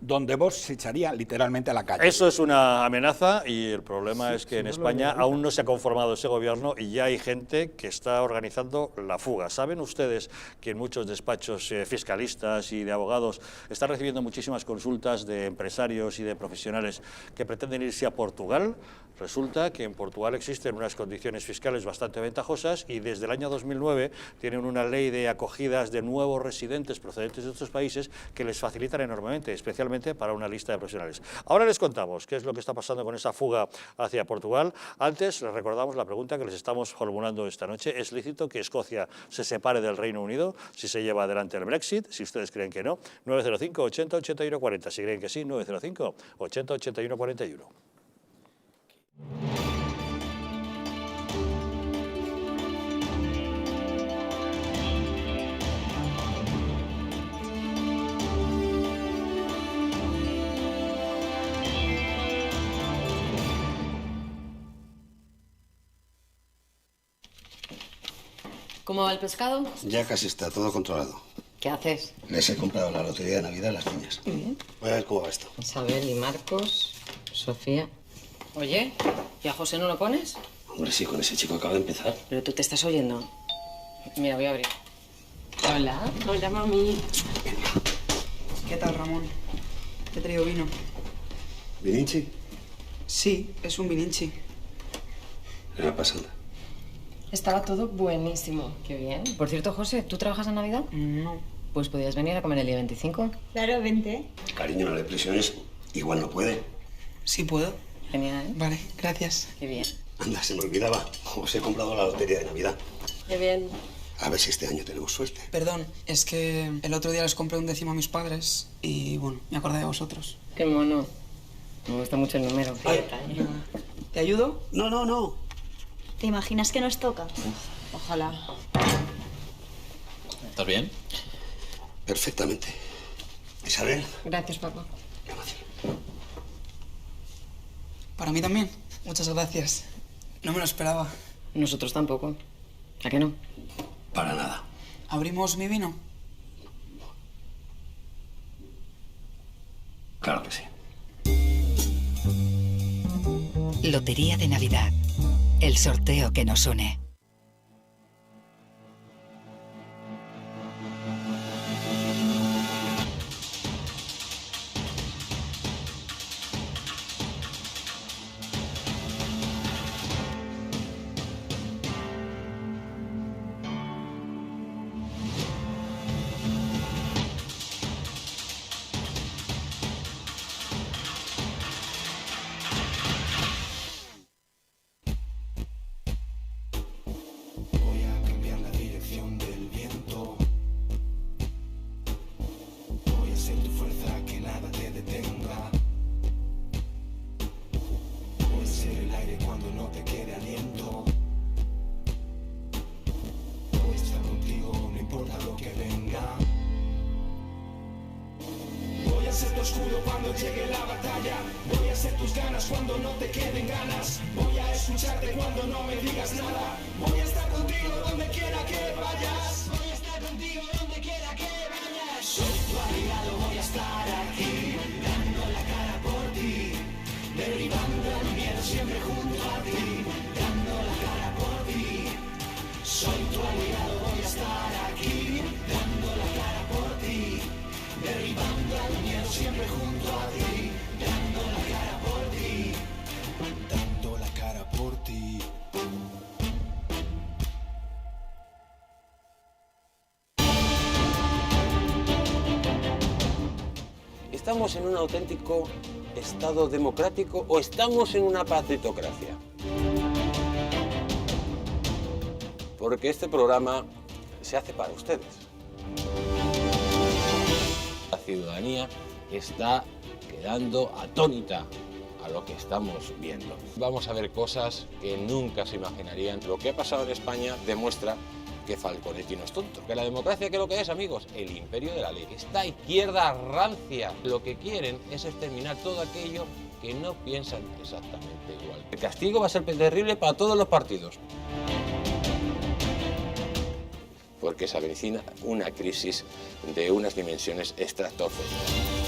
donde vos se echaría literalmente a la calle. Eso es una amenaza y el problema es que en España aún no se ha conformado ese gobierno y ya hay gente que está organizando la fuga. ¿Saben ustedes que en muchos despachos fiscalistas y de abogados están recibiendo muchísimas consultas de empresarios y de profesionales que pretenden irse a Portugal? Resulta que en Portugal existen unas condiciones fiscales bastante ventajosas y desde el año 2009 tienen una ley de acogidas de nuevos residentes procedentes de otros países que les facilitan enormemente, especialmente para una lista de profesionales. Ahora les contamos qué es lo que está pasando con esa fuga hacia Portugal. Antes les recordamos la pregunta que les estamos formulando esta noche. ¿Es lícito que Escocia se separe del Reino Unido si se lleva adelante el Brexit? Si ustedes creen que no, 905 80 81 40. Si creen que sí, 905 80 81 41. ¿Cómo va el pescado? Ya casi está todo controlado. ¿Qué haces? Les he comprado la lotería de Navidad a las niñas. Voy a ver cómo va esto. Isabel y Marcos, Sofía. Oye, ¿y a José no lo pones? Hombre, sí, con ese chico acaba de empezar. Pero tú te estás oyendo. Mira, voy a abrir. Hola. Hola, mami. ¿Qué tal, Ramón? Te he traído vino. ¿Vininchi? Sí, es un vininchi. ¿Qué va pasando? Estaba todo buenísimo. Qué bien. Por cierto, José, ¿tú trabajas en Navidad? No. Pues podías venir a comer el día 25. Claro, vente. Cariño, no le presiones. Igual no puede. Sí puedo. Genial, ¿eh? Vale, gracias. Qué bien. Anda, se me olvidaba. Os he comprado la lotería de Navidad. Qué bien. A ver si este año tenemos suerte. Perdón, es que el otro día les compré un décimo a mis padres y, bueno, me acordé de vosotros. Qué mono. Me gusta mucho el número. Ay, ¿te ayudo? No, no, no. ¿Te imaginas que nos toca? Ojalá. ¿Estás bien? Perfectamente. Isabel. Gracias, papá. Para mí también. Muchas gracias. No me lo esperaba. Nosotros tampoco. ¿A qué no? Para nada. ¿Abrimos mi vino? Claro que sí. Lotería de Navidad. El sorteo que nos une. cuando llegue la batalla. Voy a ser tus ganas cuando no te queden ganas. Voy a escucharte cuando no me digas nada. Voy a estar contigo donde quiera que vayas. Voy a estar contigo donde quiera que vayas. Soy tu aliado, voy a estar aquí, dando la cara por ti, derribando el miedo siempre junto a ti, dando la cara por ti. Soy tu aliado, voy a estar aquí, dando la cara por ti, derribando el miedo siempre junto a ti, dando la cara por ti, dando la cara por ti. ¿Estamos en un auténtico Estado democrático o estamos en una partitocracia? Porque este programa se hace para ustedes. La ciudadanía está quedando atónita a lo que estamos viendo. Vamos a ver cosas que nunca se imaginarían. Lo que ha pasado en España demuestra que Falconetti no es tonto. Que la democracia, ¿qué es lo que es, amigos? El imperio de la ley. Esta izquierda rancia lo que quieren es exterminar todo aquello que no piensan exactamente igual. El castigo va a ser terrible para todos los partidos. Porque se avecina una crisis de unas dimensiones estratosféricas.